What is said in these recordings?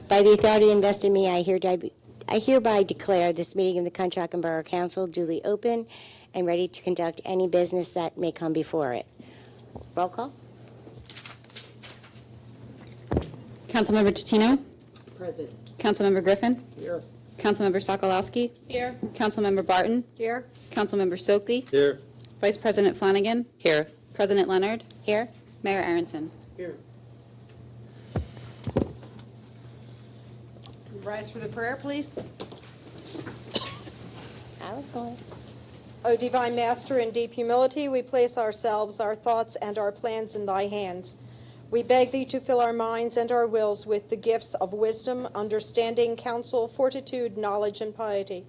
By the authority invested in me, I hereby declare this meeting of the Conshohocken Borough Council duly open and ready to conduct any business that may come before it. Roll call. Councilmember Totino? Present. Councilmember Griffin? Here. Councilmember Sokolowski? Here. Councilmember Barton? Here. Councilmember Stokely? Here. Vice President Flanagan? Here. President Leonard? Here. Mayor Aronson? Here. Rise for the prayer, please. I was going. O divine Master, in deep humility, we place ourselves, our thoughts, and our plans in thy hands. We beg thee to fill our minds and our wills with the gifts of wisdom, understanding, counsel, fortitude, knowledge, and piety.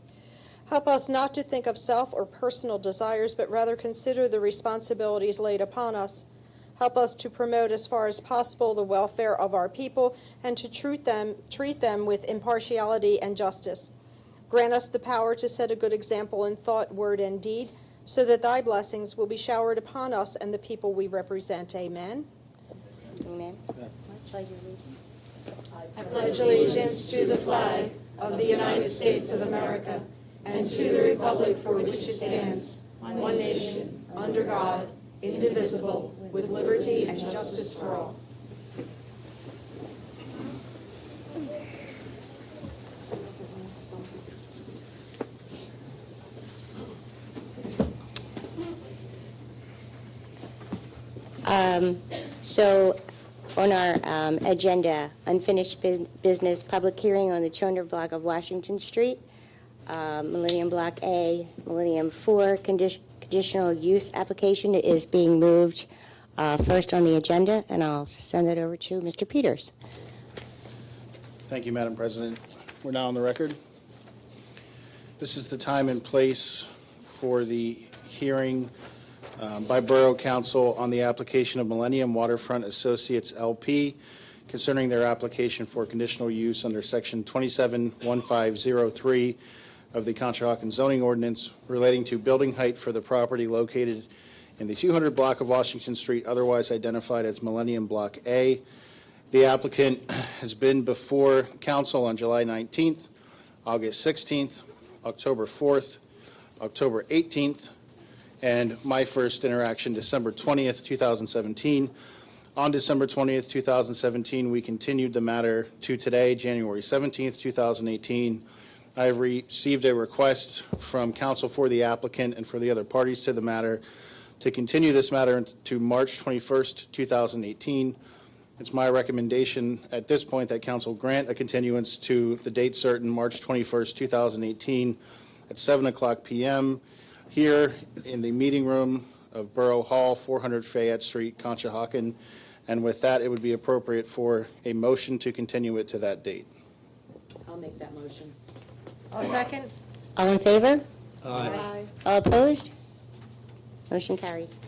Help us not to think of self or personal desires, but rather consider the responsibilities laid upon us. Help us to promote as far as possible the welfare of our people and to treat them with impartiality and justice. Grant us the power to set a good example in thought, word, and deed, so that thy blessings will be showered upon us and the people we represent. Amen. Amen. I pledge allegiance to the flag of the United States of America and to the republic for which it stands, one nation, under God, indivisible, with liberty and justice for all. So on our agenda, unfinished business, public hearing on the 200 block of Washington Street, Millennium Block A, Millennium 4, conditional use application is being moved first on the agenda, and I'll send it over to Mr. Peters. Thank you, Madam President. We're now on the record. This is the time and place for the hearing by Borough Council on the application of Millennium Waterfront Associates LP concerning their application for conditional use under Section 271503 of the Conshohocken zoning ordinance relating to building height for the property located in the 200 block of Washington Street, otherwise identified as Millennium Block A. The applicant has been before Council on July 19th, August 16th, October 4th, October 18th, and my first interaction December 20th, 2017. On December 20th, 2017, we continued the matter to today, January 17th, 2018. I have received a request from counsel for the applicant and for the other parties to the matter to continue this matter to March 21st, 2018. It's my recommendation at this point that council grant a continuance to the date certain, March 21st, 2018 at 7:00 p.m. here in the meeting room of Borough Hall, 400 Fayette Street, Conshohocken. And with that, it would be appropriate for a motion to continue it to that date. I'll make that motion. I'll second. All in favor? Aye. All opposed? Motion carries.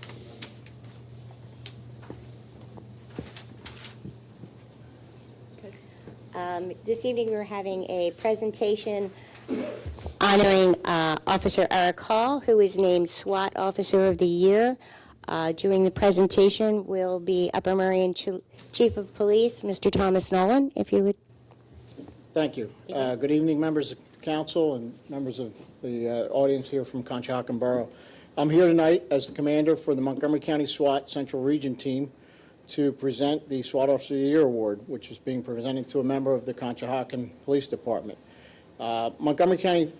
This evening, we're having a presentation honoring Officer Eric Hall, who is named SWAT Officer of the Year. During the presentation will be Upper Merion Chief of Police, Mr. Thomas Nolan, if you would. Thank you. Good evening, members of council and members of the audience here from Conshohocken Borough. I'm here tonight as the commander for the Montgomery County SWAT Central Region Team to present the SWAT Officer of the Year Award, which is being presented to a member of the Conshohocken Police Department. Montgomery County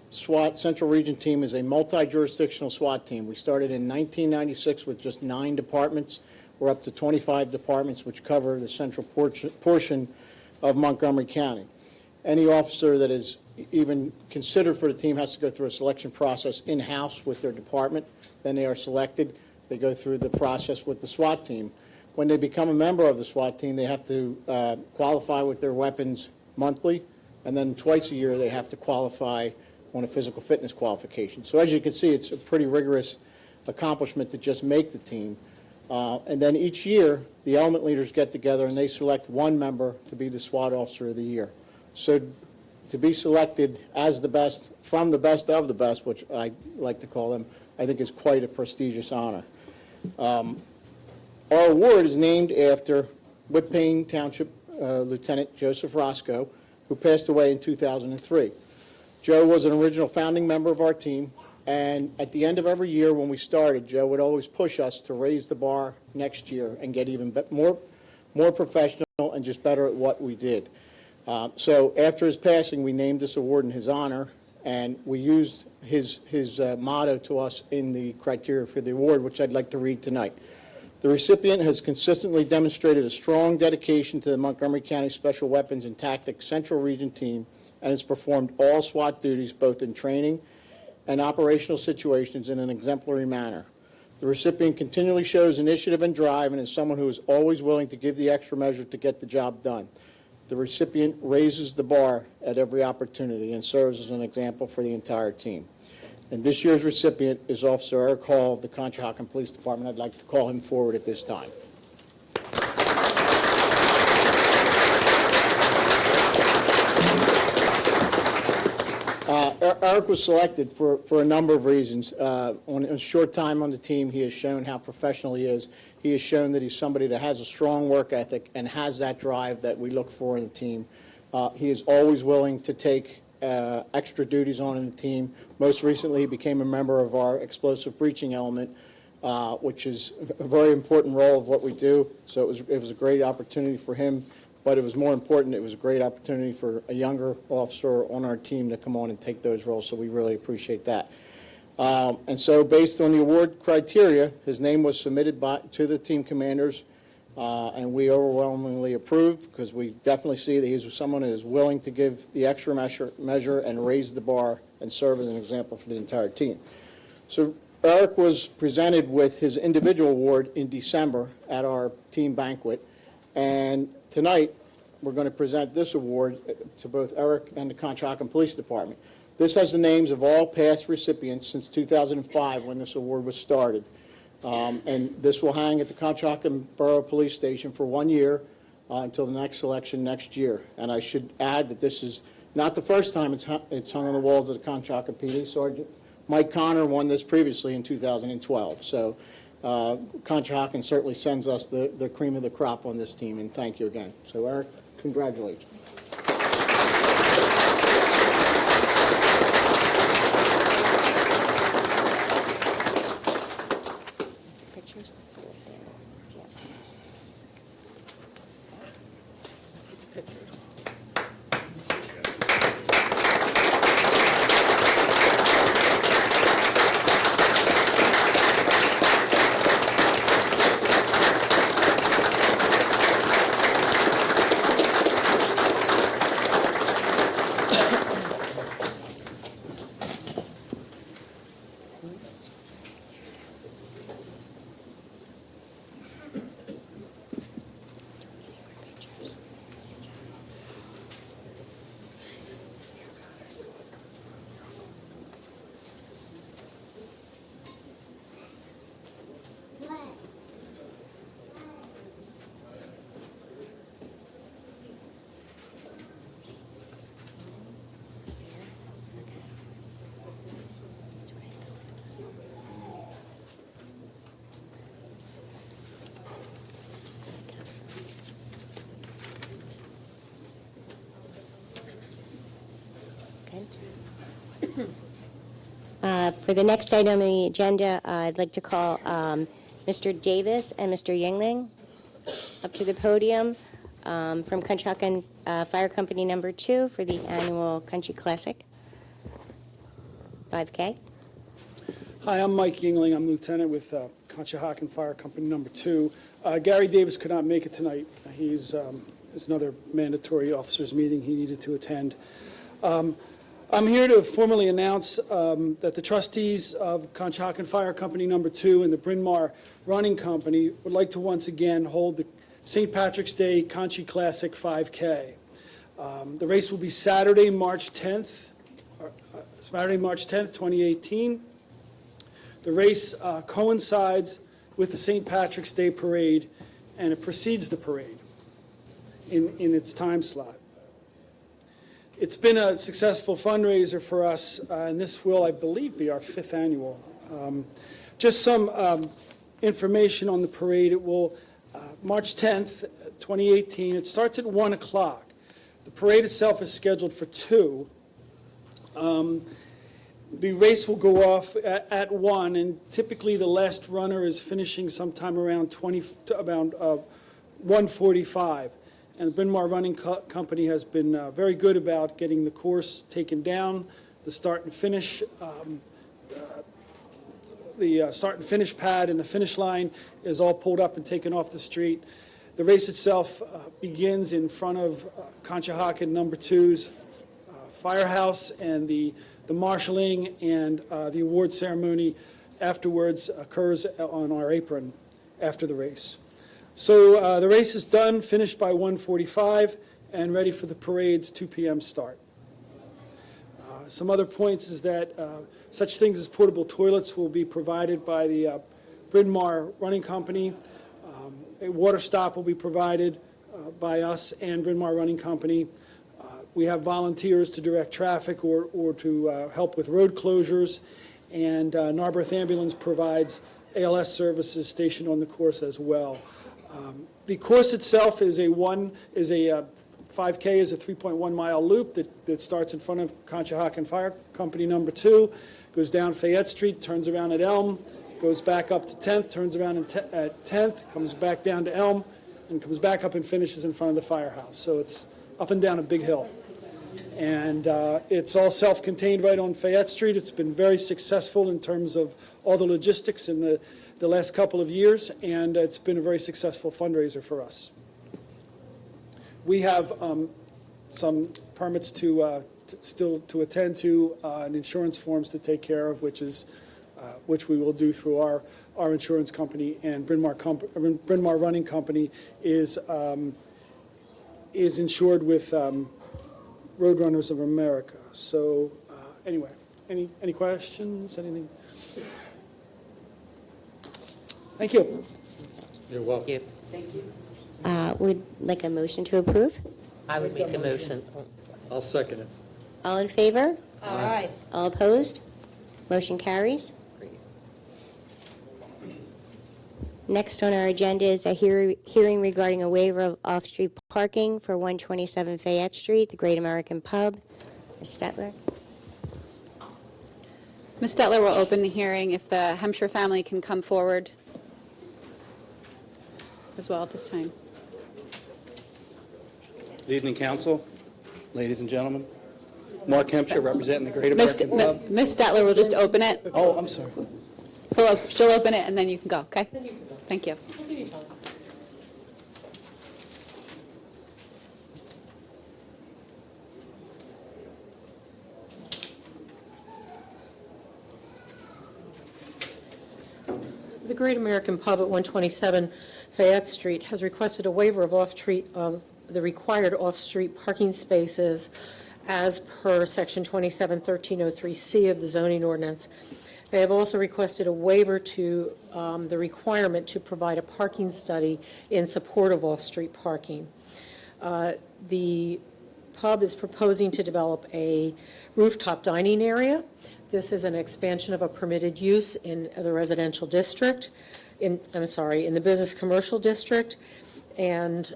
SWAT Central Region Team is a multi-jurisdictional SWAT team. We started in 1996 with just 9 departments. We're up to 25 departments, which cover the central portion of Montgomery County. Any officer that is even considered for the team has to go through a selection process in-house with their department. Then they are selected. They go through the process with the SWAT team. When they become a member of the SWAT team, they have to qualify with their weapons monthly, and then twice a year they have to qualify on a physical fitness qualification. So as you can see, it's a pretty rigorous accomplishment to just make the team. And then each year, the element leaders get together and they select one member to be the SWAT Officer of the Year. So to be selected as the best, from the best of the best, which I like to call them, I think is quite a prestigious honor. Our award is named after Whitpain Township Lieutenant Joseph Roscoe, who passed away in 2003. Joe was an original founding member of our team, and at the end of every year when we started, Joe would always push us to raise the bar next year and get even more professional and just better at what we did. So after his passing, we named this award in his honor, and we used his motto to us in the criteria for the award, which I'd like to read tonight. The recipient has consistently demonstrated a strong dedication to the Montgomery County Special Weapons and Tactics Central Region Team and has performed all SWAT duties both in training and operational situations in an exemplary manner. The recipient continually shows initiative and drive and is someone who is always willing to give the extra measure to get the job done. The recipient raises the bar at every opportunity and serves as an example for the entire team. And this year's recipient is Officer Eric Hall of the Conshohocken Police Department. I'd like to call him forward at this time. Eric was selected for a number of reasons. On a short time on the team, he has shown how professional he is. He has shown that he's somebody that has a strong work ethic and has that drive that we look for in the team. He is always willing to take extra duties on in the team. Most recently, he became a member of our explosive breaching element, which is a very important role of what we do. So it was a great opportunity for him. But it was more important, it was a great opportunity for a younger officer on our team to come on and take those roles, so we really appreciate that. And so based on the award criteria, his name was submitted to the team commanders, and we overwhelmingly approved because we definitely see that he's someone who is willing to give the extra measure and raise the bar and serve as an example for the entire team. So Eric was presented with his individual award in December at our team banquet, and tonight, we're going to present this award to both Eric and the Conshohocken Police Department. This has the names of all past recipients since 2005 when this award was started. And this will hang at the Conshohocken Borough Police Station for 1 year until the next election next year. And I should add that this is not the first time it's hung on the walls of the Conshohocken PD. Sergeant Mike Connor won this previously in 2012. So Conshohocken certainly sends us the cream of the crop on this team, and thank you again. So, Eric, congratulations. Pictures? For the next item on the agenda, I'd like to call Mr. Davis and Mr. Yingling up to the podium from Conshohocken Fire Company Number 2 for the annual Country Classic 5K. Hi, I'm Mike Yingling. I'm lieutenant with Conshohocken Fire Company Number 2. Gary Davis could not make it tonight. There's another mandatory officers meeting he needed to attend. I'm here to formally announce that the trustees of Conshohocken Fire Company Number 2 and the Bryn Mawr Running Company would like to once again hold the St. Patrick's Day Conchi Classic 5K. The race will be Saturday, March 10th, 2018. The race coincides with the St. Patrick's Day Parade, and it precedes the parade in its time slot. It's been a successful fundraiser for us, and this will, I believe, be our 5th annual. Just some information on the parade. It will March 10th, 2018. It starts at 1 o'clock. The parade itself is scheduled for 2. The race will go off at 1, and typically the last runner is finishing sometime around 1:45. And the Bryn Mawr Running Company has been very good about getting the course taken down. The start and finish pad and the finish line is all pulled up and taken off the street. The race itself begins in front of Conshohocken number 2's firehouse, and the marshalling and the award ceremony afterwards occurs on our apron after the race. So the race is done, finished by 1:45, and ready for the parade's 2 p.m. start. Some other points is that such things as portable toilets will be provided by the Bryn Mawr Running Company. A water stop will be provided by us and Bryn Mawr Running Company. We have volunteers to direct traffic or to help with road closures, and Narberth Ambulance provides ALS services stationed on the course as well. The course itself is a 5K is a 3.1-mile loop that starts in front of Conshohocken Fire Company number 2, goes down Fayette Street, turns around at Elm, goes back up to 10th, turns around at 10th, comes back down to Elm, and comes back up and finishes in front of the firehouse. So it's up and down a big hill. And it's all self-contained right on Fayette Street. It's been very successful in terms of all the logistics in the last couple of years, and it's been a very successful fundraiser for us. We have some permits still to attend to, and insurance forms to take care of, which we will do through our insurance company, and Bryn Mawr Running Company is insured with Roadrunners of America. So anyway, any questions? Anything? Thank you. You're welcome. Thank you. Would like a motion to approve? I would make a motion. I'll second it. All in favor? Aye. All opposed? Motion carries. Next on our agenda is a hearing regarding a waiver of off-street parking for 127 Fayette Street, the Great American Pub. Ms. Stetler? Ms. Stetler will open the hearing if the Hampshire family can come forward as well at this time. Good evening, council, ladies and gentlemen. Mark Hampshire, representing the Great Ms. American Pub. Ms. Stetler will just open it. Oh, I'm sorry. She'll open it, and then you can go, okay? Thank you. The Great American Pub at 127 Fayette Street has requested a waiver of the required off-street parking spaces as per Section 271303C of the zoning ordinance. They have also requested a waiver to the requirement to provide a parking study in support of off-street parking. The pub is proposing to develop a rooftop dining area. This is an expansion of a permitted use in the residential district, in the business commercial district. And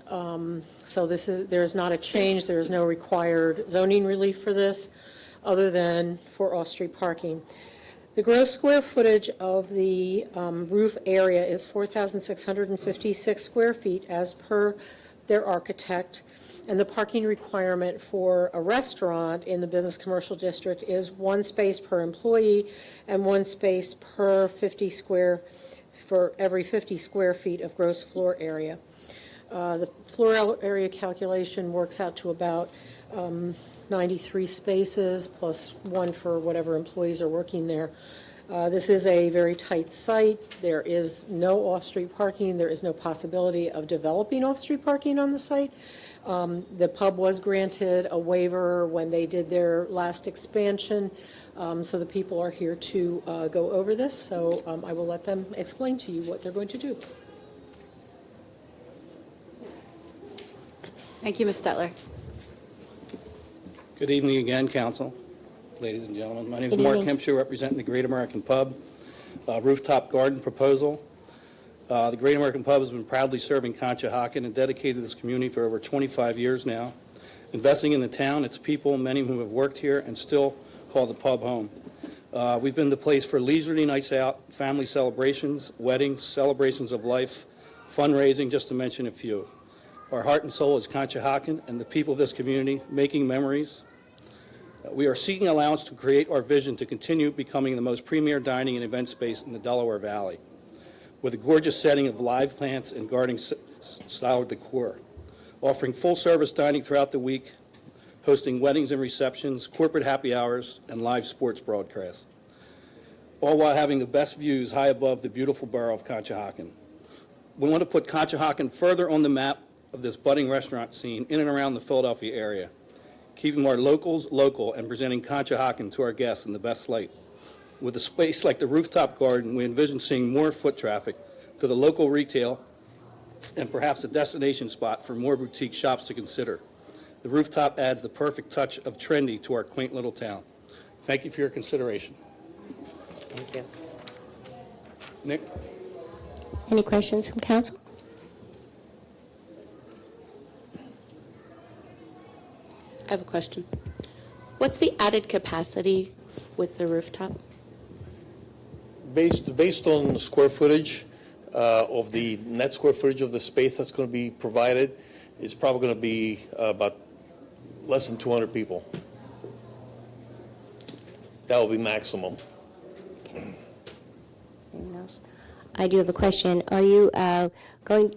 so there's not a change. There is no required zoning relief for this other than for off-street parking. The gross square footage of the roof area is 4,656 square feet as per their architect, and the parking requirement for a restaurant in the business commercial district is 1 space per employee and 1 space per for every 50 square feet of gross floor area. The floor area calculation works out to about 93 spaces plus 1 for whatever employees are working there. This is a very tight site. There is no off-street parking. There is no possibility of developing off-street parking on the site. The pub was granted a waiver when they did their last expansion, so the people are here to go over this. So I will let them explain to you what they're going to do. Thank you, Ms. Stetler. Good evening again, council, ladies and gentlemen. My name is Good Mark evening. Hampshire, representing the Great American Pub rooftop garden proposal. The Great American Pub has been proudly serving Conshohocken and dedicated to this community for over 25 years now, investing in the town, its people, many who have worked here and still call the pub home. We've been the place for leisurely nights out, family celebrations, weddings, celebrations of life, fundraising, just to mention a few. Our heart and soul is Conshohocken and the people of this community, making memories. We are seeking allowance to create our vision to continue becoming the most premier dining and event space in the Delaware Valley, with a gorgeous setting of live plants and garden-style decor, offering full-service dining throughout the week, hosting weddings and receptions, corporate happy hours, and live sports broadcasts, all while having the best views high above the beautiful borough of Conshohocken. We want to put Conshohocken further on the map of this budding restaurant scene in and around the Philadelphia area, keeping our locals local and presenting Conshohocken to our guests in the best light. With a space like the rooftop garden, we envision seeing more foot traffic to the local retail and perhaps a destination spot for more boutique shops to consider. The rooftop adds the perfect touch of trendy to our quaint little town. Thank you for your consideration. Thank you. Nick? Any questions from council? I have a question. What's the added capacity with the rooftop? Based on the square footage of the net square footage of the space that's going to be provided, it's probably going to be about less than 200 people. That will be maximum. Anything else? I do have a question. Are you going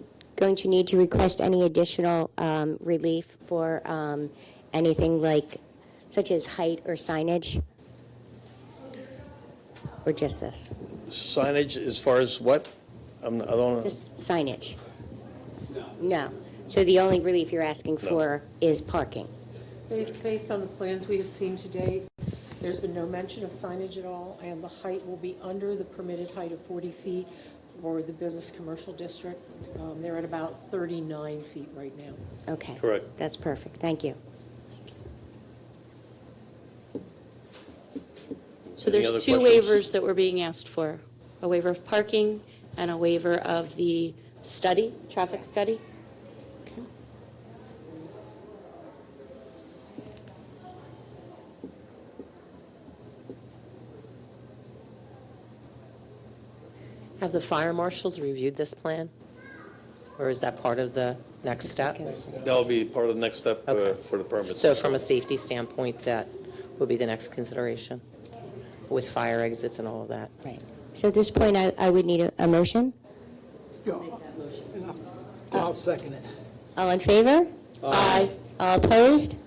to need to request any additional relief for anything like, such as height or signage? Or just this? Signage as far as what? I don't know. Just signage? No. So the only relief you're asking for is parking? Based on the plans we have seen to date, there's been no mention of signage at all, and the height will be under the permitted height of 40 feet for the business commercial district. They're at about 39 feet right now. Okay. Correct. That's perfect. Thank you. So Any there's other two questions? waivers that we're being asked for, a waiver of parking and a waiver of the study, traffic study. Okay. Have the fire marshals reviewed this plan? Or is that part of the next step? That will be part of the next step Okay. for the permits. So from a safety standpoint, that would be the next consideration, with fire exits and all of that? So at this point, I would need a motion. I'll second it. All in favor? Aye. All opposed?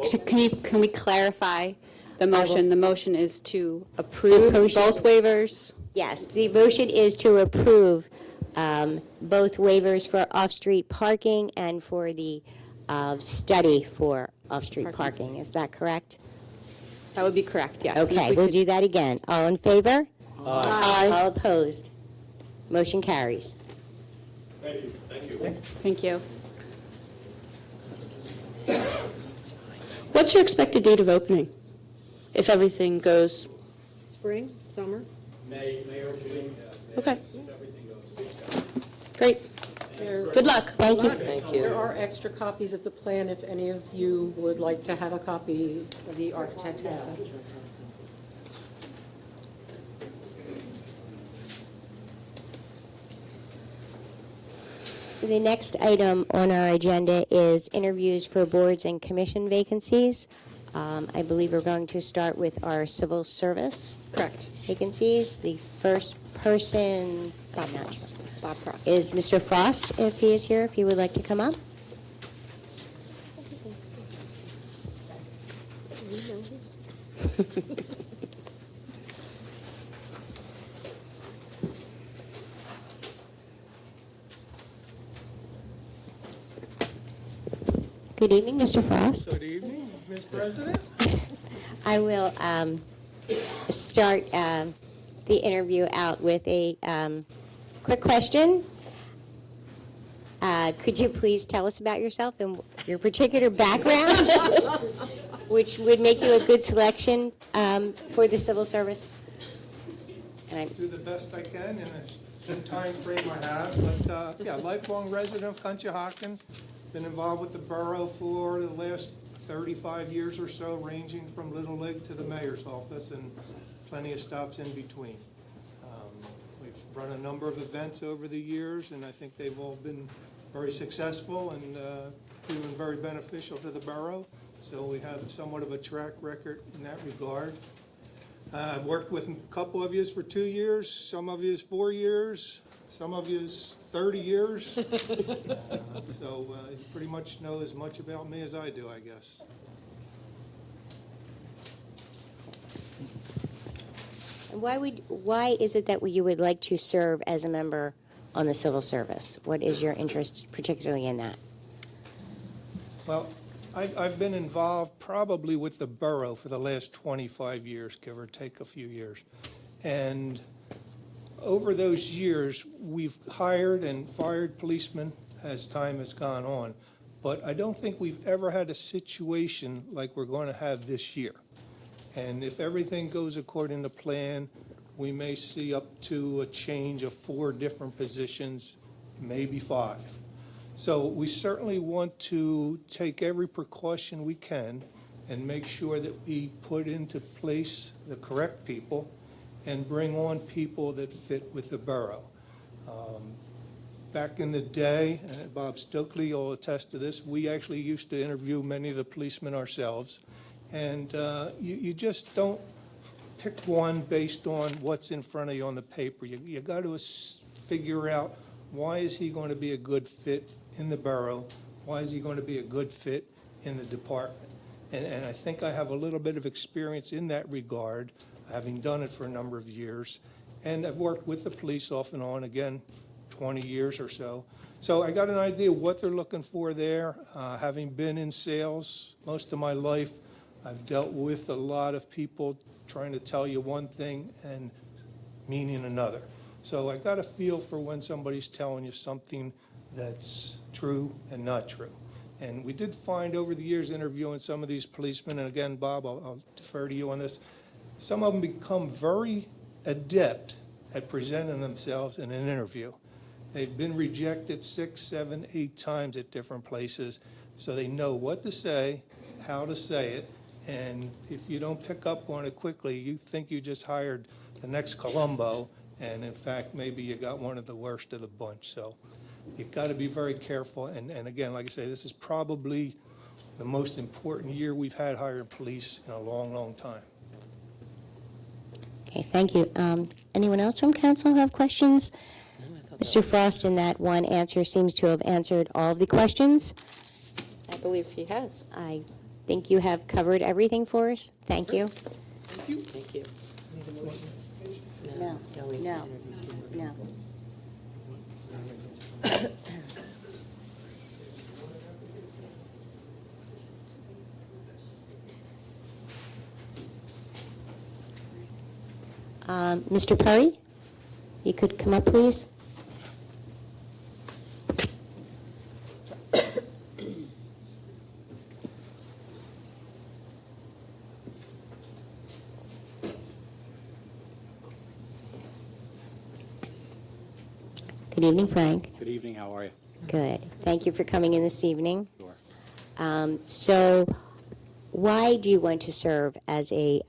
So can we clarify the motion? The motion is to approve both waivers? Yes, the motion is to approve both waivers for off-street parking and for the study for off-street parking. Is that correct? That would be correct, yes. And if Okay, we we'll could- do that again. All in favor? Aye. All opposed? Motion carries. Thank you. What's your expected date of opening, if everything goes? Spring, summer? May or June. Okay. Great. Good luck. Thank you. Thank you. There are extra copies of the plan if any of you would like to have a copy. The architect has them. The next item on our agenda is interviews for boards and commission vacancies. I believe we're going to start with our civil service Correct. vacancies. The first person Bob Frost. Bob Frost. is Mr. Frost, if he is here, if he would like to come up. Good evening, Mr. Frost. Good evening, Ms. President. I will start the interview out with a quick question. Could you please tell us about yourself and your particular background, which would make you a good selection for the civil service? do the best I can in the time frame I have. But, yeah, lifelong resident of Conshohocken, been involved with the borough for the last 35 years or so, ranging from Little League to the mayor's office and plenty of stops in between. We've run a number of events over the years, and I think they've all been very successful and proven very beneficial to the borough. So we have somewhat of a track record in that regard. I've worked with a couple of yous for 2 years, some of yous 4 years, some of yous 30 years. So you pretty much know as much about me as I do, I guess. And why is it that you would like to serve as a member on the civil service? What is your interest particularly in that? Well, I've been involved probably with the borough for the last 25 years, give or take a few years. And over those years, we've hired and fired policemen as time has gone on. But I don't think we've ever had a situation like we're going to have this year. And if everything goes according to plan, we may see up to a change of 4 different positions, maybe 5. So we certainly want to take every precaution we can and make sure that we put into place the correct people and bring on people that fit with the borough. Back in the day, and Bob Stokely will attest to this, we actually used to interview many of the policemen ourselves. And you just don't pick one based on what's in front of you on the paper. You got to figure out, why is he going to be a good fit in the borough? Why is he going to be a good fit in the department? And I think I have a little bit of experience in that regard, having done it for a number of years. And I've worked with the police off and on, again, 20 years or so. So I got an idea what they're looking for there. Having been in sales most of my life, I've dealt with a lot of people trying to tell you one thing and meaning another. So I got a feel for when somebody's telling you something that's true and not true. And we did find over the years interviewing some of these policemen, and again, Bob, I'll defer to you on this, some of them become very adept at presenting themselves in an interview. They've been rejected 6, 7, 8 times at different places, so they know what to say, how to say it, and if you don't pick up on it quickly, you think you just hired the next Columbo, and in fact, maybe you got one of the worst of the bunch. So you've got to be very careful. And again, like I say, this is probably the most important year we've had hiring police in a long, long time. Okay, thank you. Anyone else from council have questions? Mr. Frost, in that one answer, seems to have answered all of the questions. I believe he has. I think you have covered everything for us. Thank you. Thank you. No, we no, have to interview two. no. Mr. Perry, you could come up, please. Good evening, Frank. Good evening, how are you? Good. Thank you for coming in this evening. Sure. So why do you want to serve as a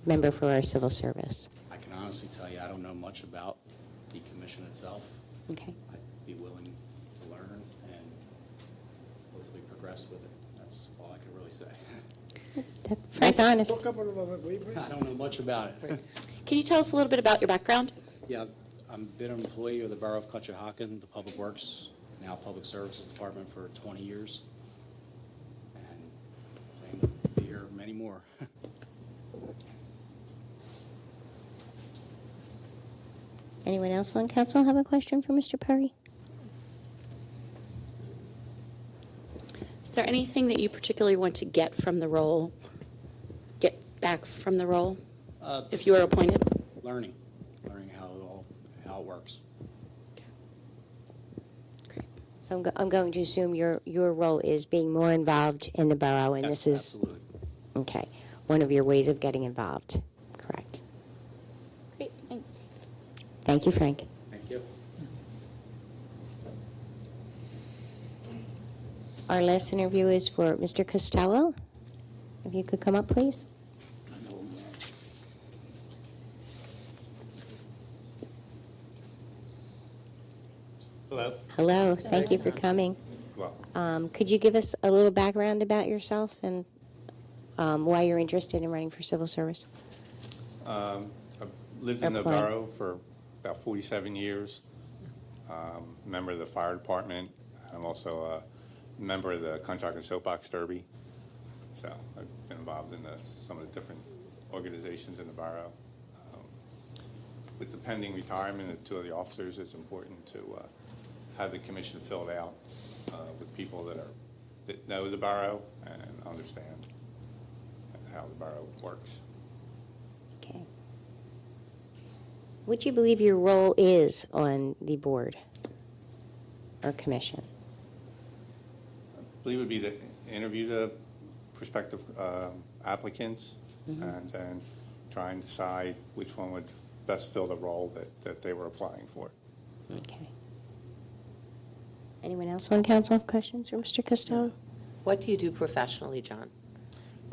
member for our civil service? I can honestly tell you, I don't know much about the commission itself. Okay. I'd be willing to learn and hopefully progress with it. That's all I can really say. That's honest. I don't know much about it. Can you tell us a little bit about your background? Yeah, I've been an employee of the Borough of Conshohocken, the Public Works, now Public Services Department for 20 years. And plan to be here many more. Anyone else on council have a question for Mr. Perry? Is there anything that you particularly want to get from the role, get back from the role, if you are appointed? Learning how it works. I'm going to assume your role is being more involved in the borough, and Yes, this is, absolutely. okay, one of your ways of getting involved. Correct. Great, thanks. Thank you, Frank. Thank you. Our last interview is for Mr. Costello. If you could come up, please. Hello. Hello, thank you for coming. Well, Could you give us a little background about yourself and why you're interested in running for civil service? I've lived in the Apply. borough for about 47 years. Member of the fire department. I'm also a member of the Conshohocken Soapbox Derby. So I've been involved in some of the different organizations in the borough. With the pending retirement of two of the officers, it's important to have the commission filled out with people that know the borough and understand how the borough works. Okay. What do you believe your role is on the board or commission? I believe it would be to interview the prospective applicants and then try and decide which one would best fill the role that they were applying for. Okay. Anyone else on council have questions for Mr. Costello? What do you do professionally, John?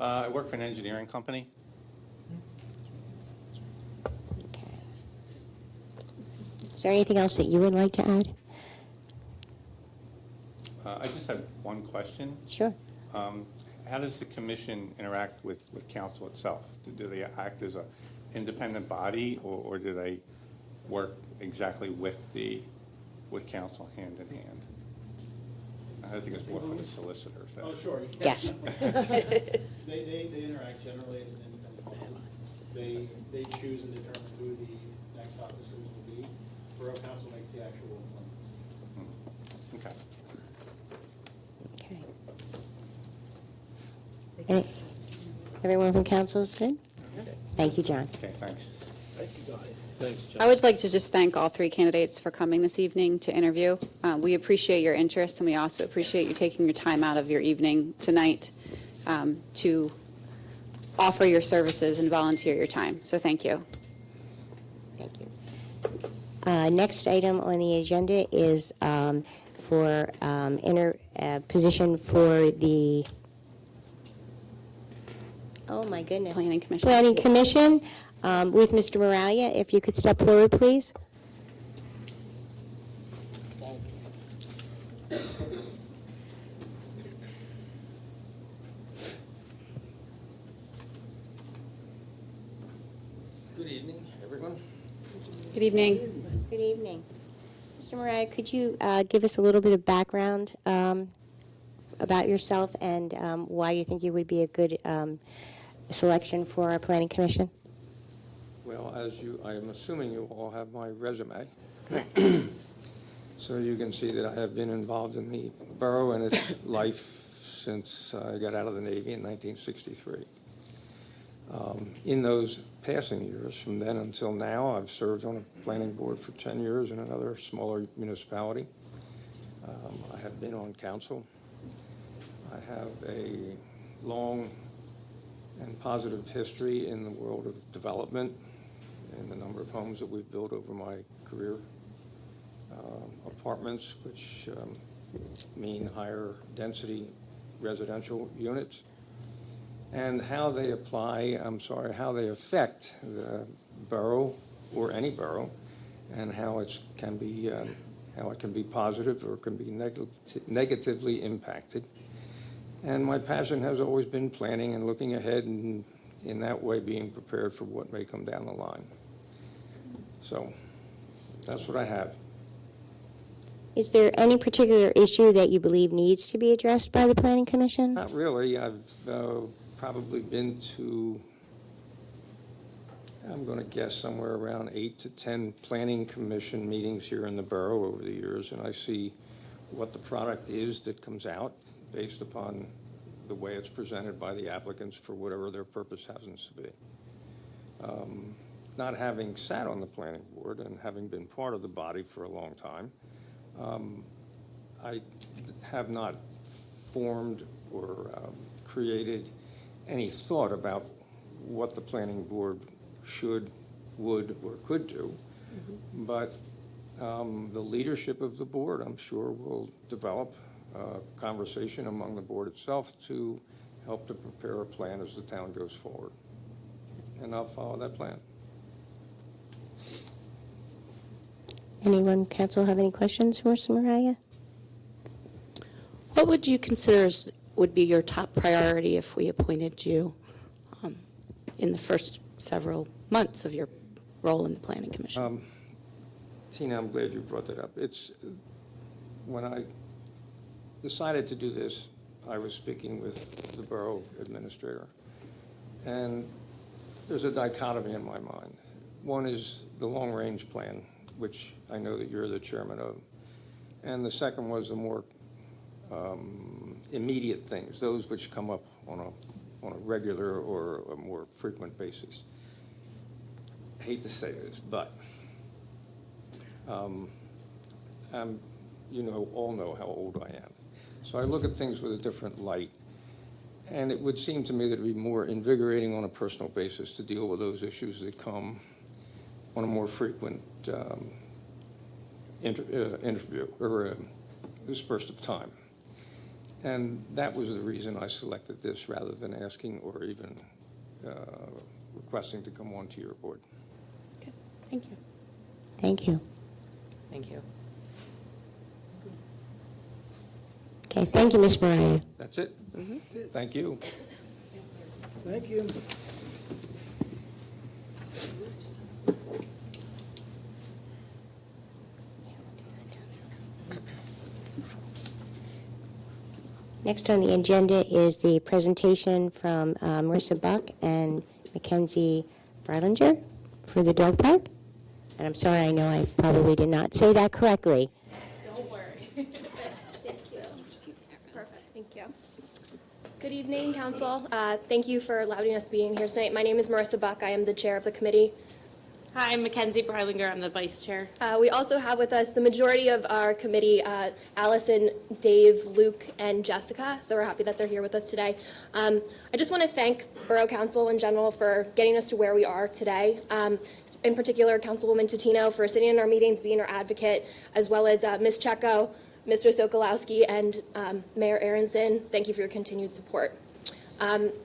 I work for an engineering company. Okay. Is there anything else that you would like to add? I just have one question. Sure. How does the commission interact with council itself? Do they act as an independent body, or do they work exactly with council hand in hand? I think it's more for the solicitor. So. Oh, sure. Yes. They interact generally as an independent body. They choose and determine who the next officers will be. Borough Council makes the actual appointments. Okay. Okay. Everyone from council is good? Thank you, John. Okay, thanks. I would like to just thank all three candidates for coming this evening to interview. We appreciate your interest, and we also appreciate you taking your time out of your evening tonight to offer your services and volunteer your time. So thank you. Thank you. Next item on the agenda is for position for the, oh my goodness. Planning Commission. Planning Commission with Mr. Moralia. If you could step forward, please. Thanks. Good evening, everyone. Good evening. Good evening. Mr. Moralia, could you give us a little bit of background about yourself and why you think you would be a good selection for our Planning Commission? Well, I am assuming you all have my resume. So you can see that I have been involved in the borough and its life since I got out of the Navy in 1963. In those passing years, from then until now, I've served on a planning board for 10 years in another smaller municipality. I have been on council. I have a long and positive history in the world of development and the number of homes that we've built over my career. Apartments, which mean higher density residential units, and how they how they affect the borough or any borough, and how it can be positive or can be negatively impacted. And my passion has always been planning and looking ahead, and in that way being prepared for what may come down the line. So that's what I have. Is there any particular issue that you believe needs to be addressed by the Planning Commission? Not really. I've probably been to, I'm going to guess, somewhere around 8 to 10 Planning Commission meetings here in the borough over the years, and I see what the product is that comes out based upon the way it's presented by the applicants for whatever their purpose happens to be. Not having sat on the planning board and having been part of the body for a long time, I have not formed or created any thought about what the planning board should, would, or could do. But the leadership of the board, I'm sure, will develop a conversation among the board itself to help to prepare a plan as the town goes forward. And I'll follow that plan. Anyone, council, have any questions for Ms. Mariah? What would you consider would be your top priority if we appointed you in the first several months of your role in the Planning Commission? Tina, I'm glad you brought that up. It's, when I decided to do this, I was speaking with the borough administrator, and there's a dichotomy in my mind. One is the long-range plan, which I know that you're the chairman of, and the second was the more immediate things, those which come up on a regular or a more frequent basis. I hate to say this, but all know how old I am. So I look at things with a different light, and it would seem to me that it would be more invigorating on a personal basis to deal with those issues that come on a more frequent interview or dispersed of time. And that was the reason I selected this rather than asking or even requesting to come onto your board. Okay, thank you. Thank you. Thank you. Okay, thank you, Ms. Mariah. That's it. Thank you. Thank you. Next on the agenda is the presentation from Marissa Buck and Mackenzie Freilinger for the dog park. And I'm sorry, I know I probably did not say that correctly. Don't worry. Thank you. Perfect, thank you. Good evening, council. Thank you for allowing us being here tonight. My name is Marissa Buck. I am the chair of the committee. Hi, I'm Mackenzie Breilinger. I'm the vice chair. We also have with us the majority of our committee, Allison, Dave, Luke, and Jessica, so we're happy that they're here with us today. I just want to thank Borough Council in general for getting us to where we are today. In particular, Councilwoman Totino for sitting in our meetings, being our advocate, as well as Ms. Checco, Mr. Sokolowski, and Mayor Aronson. Thank you for your continued support.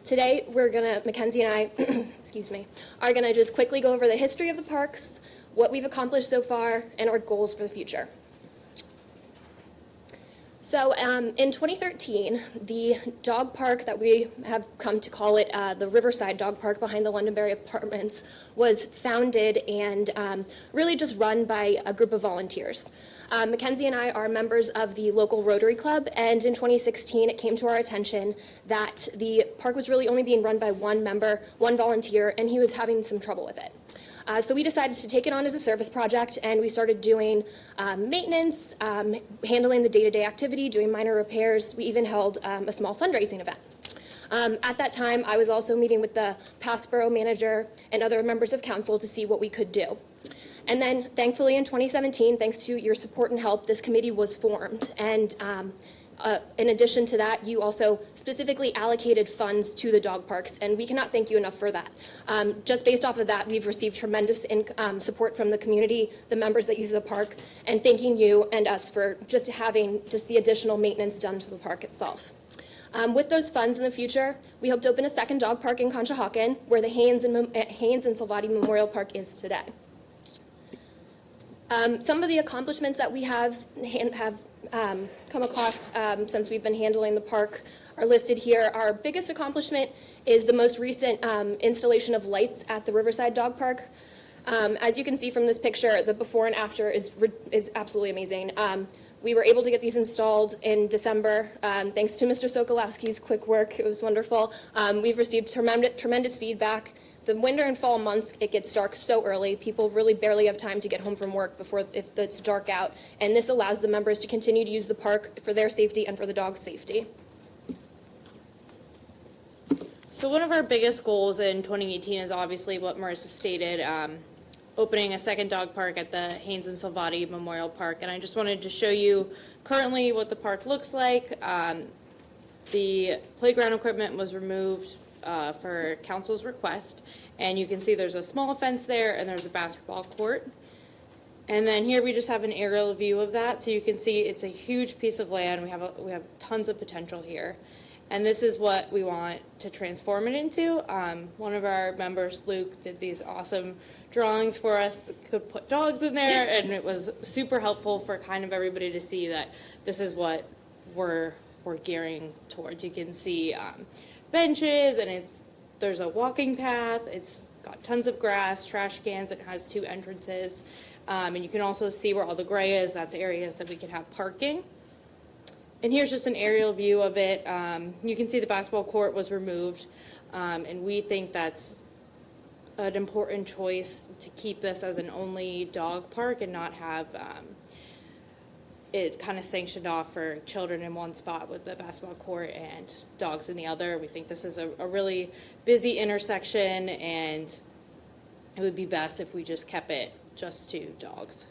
Today, Mackenzie and I, excuse me, are going to just quickly go over the history of the parks, what we've accomplished so far, and our goals for the future. So in 2013, the dog park that we have come to call it the Riverside Dog Park behind the Londonderry Apartments was founded and really just run by a group of volunteers. Mackenzie and I are members of the local Rotary Club, and in 2016 it came to our attention that the park was really only being run by one member, one volunteer, and he was having some trouble with it. So we decided to take it on as a service project, and we started doing maintenance, handling the day-to-day activity, doing minor repairs. We even held a small fundraising event. At that time, I was also meeting with the past borough manager and other members of council to see what we could do. And then, thankfully, in 2017, thanks to your support and help, this committee was formed. And in addition to that, you also specifically allocated funds to the dog parks, and we cannot thank you enough for that. Just based off of that, we've received tremendous support from the community, the members that use the park, and thanking you and us for just having just the additional maintenance done to the park itself. With those funds in the future, we hope to open a second dog park in Conshohocken, where the Haynes and Salvati Memorial Park is today. Some of the accomplishments that we have come across since we've been handling the park are listed here. Our biggest accomplishment is the most recent installation of lights at the Riverside Dog Park. As you can see from this picture, the before and after is absolutely amazing. We were able to get these installed in December, thanks to Mr. Sokolowski's quick work. It was wonderful. We've received tremendous feedback. The winter and fall months, it gets dark so early. People really barely have time to get home from work before it's dark out. And this allows the members to continue to use the park for their safety and for the dog's safety. So one of our biggest goals in 2018 is obviously what Marissa stated, opening a second dog park at the Haynes and Salvati Memorial Park. And I just wanted to show you currently what the park looks like. The playground equipment was removed for council's request, and you can see there's a small fence there and there's a basketball court. And then here we just have an aerial view of that, so you can see it's a huge piece of land. We have tons of potential here. And this is what we want to transform it into. One of our members, Luke, did these awesome drawings for us that could put dogs in there, and it was super helpful for kind of everybody to see that this is what we're gearing towards. You can see benches, and there's a walking path. It's got tons of grass, trash cans. It has 2 entrances. And you can also see where all the gray is. That's areas that we could have parking. And here's just an aerial view of it. You can see the basketball court was removed. And we think that's an important choice to keep this as an only dog park and not have it kind of sanctioned off for children in one spot with the basketball court and dogs in the other. We think this is a really busy intersection, and it would be best if we just kept it just to dogs.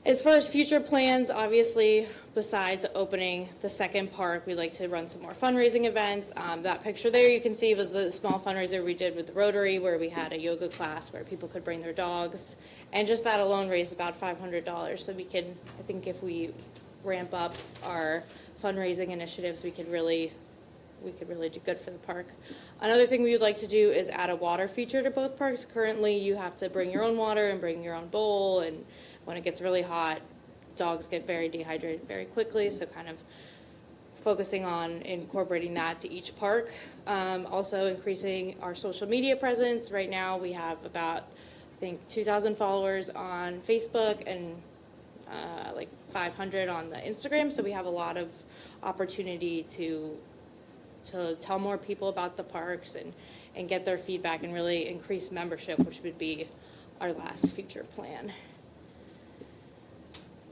As far as future plans, obviously, besides opening the second park, we'd like to run some more fundraising events. That picture there you can see was a small fundraiser we did with the Rotary, where we had a yoga class where people could bring their dogs. And just that alone raised about $500. So we can, I think if we ramp up our fundraising initiatives, we could really do good for the park. Another thing we would like to do is add a water feature to both parks. Currently, you have to bring your own water and bring your own bowl, and when it gets really hot, dogs get very dehydrated very quickly, so kind of focusing on incorporating that to each park. Also increasing our social media presence. Right now, we have about, I think, 2,000 followers on Facebook and like 500 on the Instagram, so we have a lot of opportunity to tell more people about the parks and get their feedback and really increase membership, which would be our last future plan.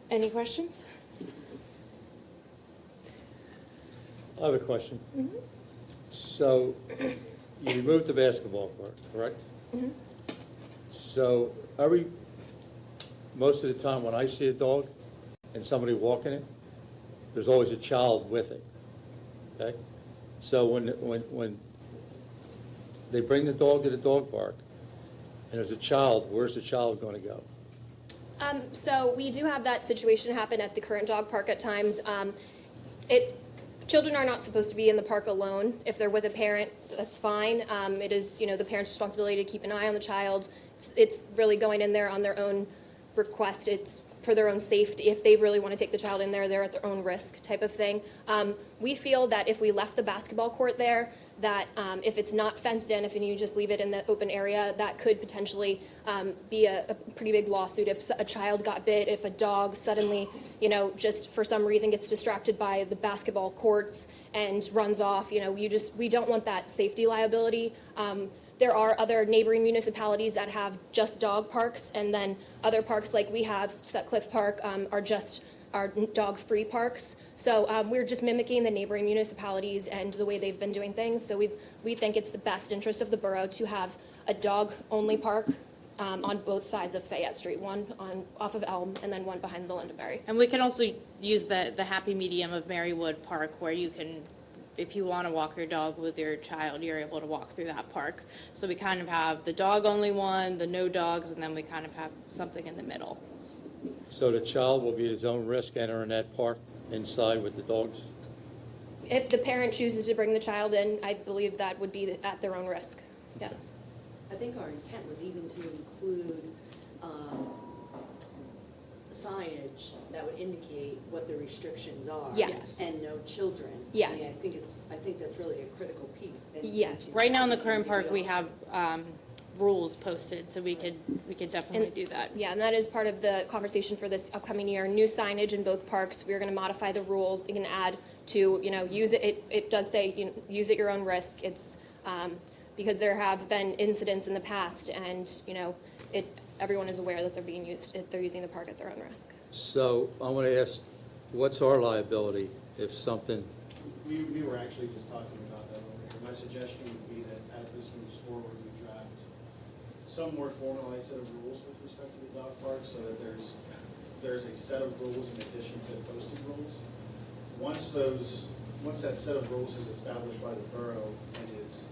Any questions? I have a question. Mm-hmm. So you removed the basketball court, correct? Mm-hmm. So most of the time when I see a dog and somebody walking it, there's always a child with it, okay? So when they bring the dog to the dog park and there's a child, where's the child going to go? So we do have that situation happen at the current dog park at times. Children are not supposed to be in the park alone. If they're with a parent, that's fine. It is, the parent's responsibility to keep an eye on the child. It's really going in there on their own request. It's for their own safety. If they really want to take the child in there, they're at their own risk type of thing. We feel that if we left the basketball court there, that if it's not fenced in, if you just leave it in the open area, that could potentially be a pretty big lawsuit. If a child got bit, if a dog suddenly, just for some reason gets distracted by the basketball courts and runs off, we don't want that safety liability. There are other neighboring municipalities that have just dog parks, and then other parks like we have, Sutcliffe Park, are dog-free parks. So we're just mimicking the neighboring municipalities and the way they've been doing things. So we think it's the best interest of the borough to have a dog-only park on both sides of Fayette Street, one off of Elm and then one behind the Londonderry. And we can also use the happy medium of Marywood Park, where you can, if you want to walk your dog with your child, you're able to walk through that park. So we kind of have the dog-only one, the no dogs, and then we kind of have something in the middle. So the child will be at his own risk entering that park inside with the dogs? If the parent chooses to bring the child in, I believe that would be at their own risk, yes. I think our intent was even to include signage that would indicate what the restrictions are. Yes. And no children. Yes. I mean, I think that's really a critical piece. And Yes. Right now in the current park, we have rules posted, so we could definitely do that. Yeah, and that is part of the conversation for this upcoming year. New signage in both parks. We're going to modify the rules. You can add to, use it. It does say, use at your own risk. It's because there have been incidents in the past, and everyone is aware that they're being used. They're using the park at their own risk. So I want to ask, what's our liability if something? We were actually just talking about that over here. My suggestion would be that as this moves forward, we draft some more formalized set of rules with respect to the dog park, so that there's a set of rules in addition to posted rules. Once that set of rules is established by the borough and is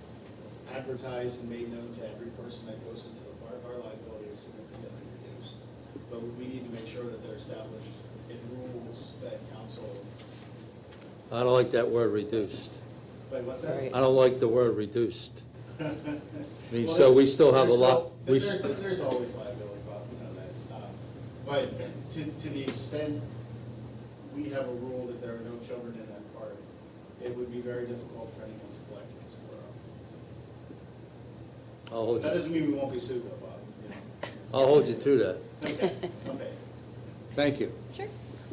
advertised and made known to every person that goes into the park, our liability is significantly reduced. we need to make sure that they're established in rules that council. I don't like that word reduced. Wait, what's that? I don't like the word reduced. I mean, Well, so we still have a there's lot, There's always liability, Bob, you know that. But to the extent we have a rule that there are no children in that park, it would be very difficult for anyone to collect against the borough. I'll hold That you, doesn't mean we won't be sued though, Bob, you know. I'll hold you to that. Okay, okay. Thank you.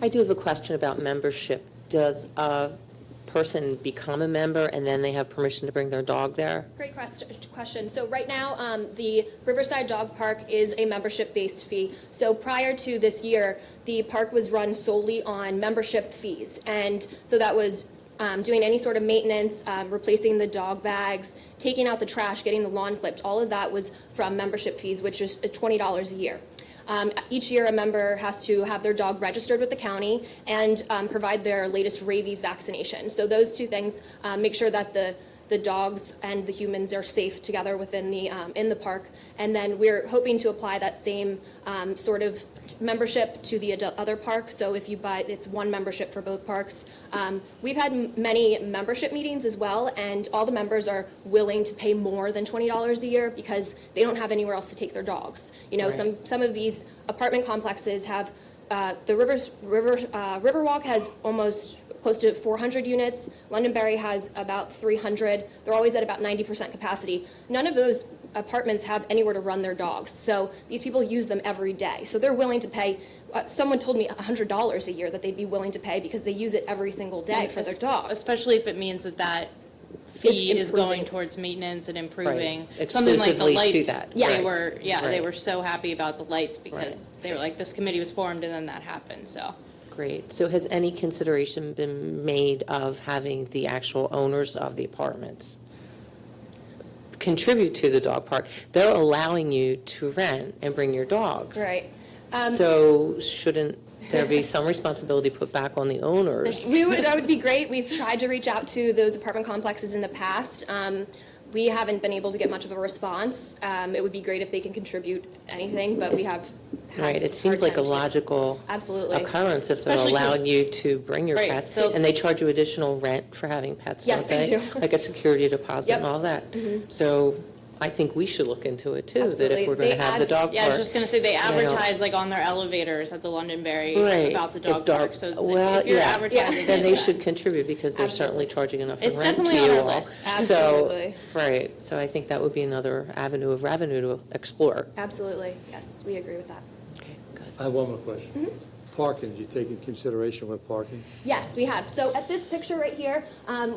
I do have a question about membership. Does a person become a member and then they have permission to bring their dog there? Great question. So right now, the Riverside Dog Park is a membership-based fee. So prior to this year, the park was run solely on membership fees. And so that was doing any sort of maintenance, replacing the dog bags, taking out the trash, getting the lawn clipped. All of that was from membership fees, which is $20 a year. Each year, a member has to have their dog registered with the county and provide their latest rabies vaccination. So those two things make sure that the dogs and the humans are safe together within the in the park. And then we're hoping to apply that same sort of membership to the other parks. So if you buy, it's one membership for both parks. We've had many membership meetings as well, and all the members are willing to pay more than $20 a year because they don't have anywhere else to take their dogs. You know, Right. some of these apartment complexes have the Riverwalk has almost close to 400 units. Londonderry has about 300. They're always at about 90% capacity. None of those apartments have anywhere to run their dogs. So these people use them every day. So they're willing to pay, someone told me $100 a year that they'd be willing to pay because they use it every single day for their dogs. Especially if it means that fee is improving. going towards maintenance and improving. Right. Something like the Exclusively to lights. that. Yes. They were, they Right. were so happy about the lights because they were like, this committee was formed and then that happened, so. Great. So has any consideration been made of having the actual owners of the apartments contribute to the dog park? They're allowing you to rent and bring your dogs. Right. So shouldn't there be some responsibility put back on the owners? That would be great. We've tried to reach out to those apartment complexes in the past. We haven't been able to get much of a response. It would be great if they can contribute anything, but we have had Right, it hard seems like a time to- logical Absolutely. occurrence if they're Especially 'cause- allowing you to bring your Right, pets. they'll- And they charge you additional rent for having pets, don't Yes, they? they do. Like a security deposit and Yep. all that. Mhm. So I think we should look into it too, that Absolutely. if we're going to They have the add- dog Yeah, I was park. just gonna say, they know. advertise like on their elevators at the Londonderry Right, about the it's dog dark. park. So it's- Well, if you're yeah. advertising Then it, they yeah. should contribute because they're certainly charging enough in It's rent to definitely on you our all. list. Absolutely. So, right, so I think that would be another avenue of revenue to explore. Absolutely. Yes, we agree with that. Okay, good. I have one more question. Parking, you take in consideration with parking? Yes, we have. So at this picture right here,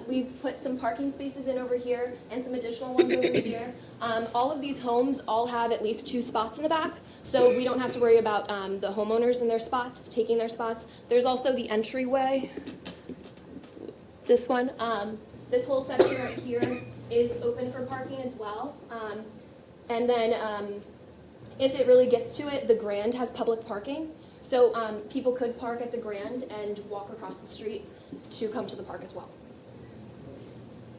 we've put some parking spaces in over here and some additional ones over here. All of these homes all have at least 2 spots in the back, so we don't have to worry about the homeowners and their spots, taking their spots. There's also the entryway, this one. This whole section right here is open for parking as well. And then if it really gets to it, the Grand has public parking. So people could park at the Grand and walk across the street to come to the park as well.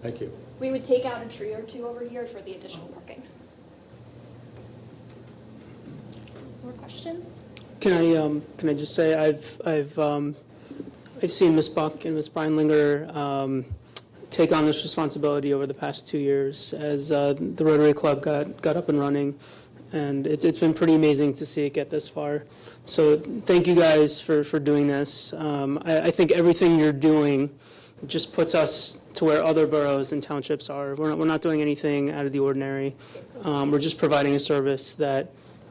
Thank you. We would take out a tree or two over here for the additional parking. More questions? Can I just say I've seen Ms. Buck and Ms. Breinlinger take on this responsibility over the past 2 years as the Rotary Club got up and running, and it's been pretty amazing to see it get this far. So thank you guys for doing this. I think everything you're doing just puts us to where other boroughs and townships are. We're not doing anything out of the ordinary. We're just providing a service that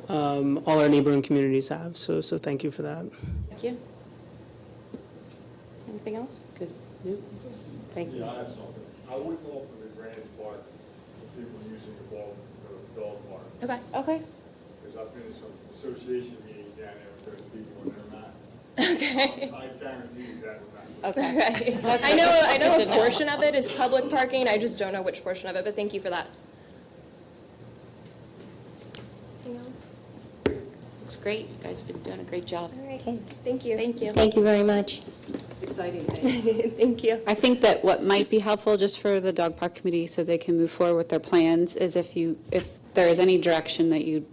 all our neighboring communities have. So thank you for that. Thank you. Anything else? Good. Thank you. Yeah, I have something. I would call for the Grand Park for people using the dog park. Okay. Okay. Because I've been in some association meetings down there with those people and they're not. Okay. I guarantee you that would not. Okay. I know a portion of it is public parking. I just don't know which portion of it, but thank you for that. Anything else? Looks great. You guys have been doing a great job. All right. Thank you. Thank you. Thank you very much. It's exciting. Thank you. I think that what might be helpful just for the dog park committee so they can move forward with their plans is if there is any direction that you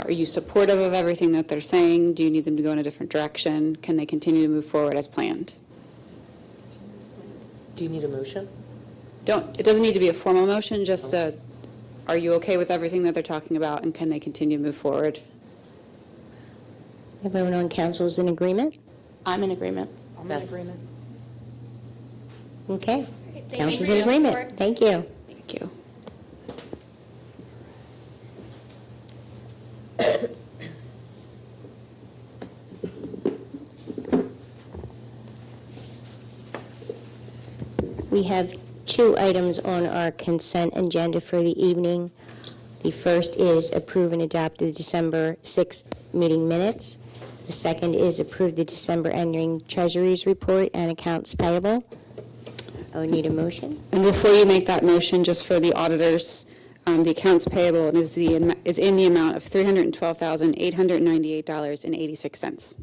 Are you supportive of everything that they're saying? Do you need them to go in a different direction? Can they continue to move forward as planned? Do you need a motion? It doesn't need to be a formal motion, just are you okay with everything that they're talking about, and can they continue to move forward? Everyone on council is in agreement? I'm in agreement. I'm in Yes. agreement. Okay. Thank you Council's for in your agreement. support. Thank you. Thank you. We have 2 items on our consent agenda for the evening. The first is approve and adopt the December 6th meeting minutes. The second is approve the December ending treasuries report and accounts payable. I would need a motion. And before you make that motion, just for the auditors, the accounts payable is in the amount of $312,898.86.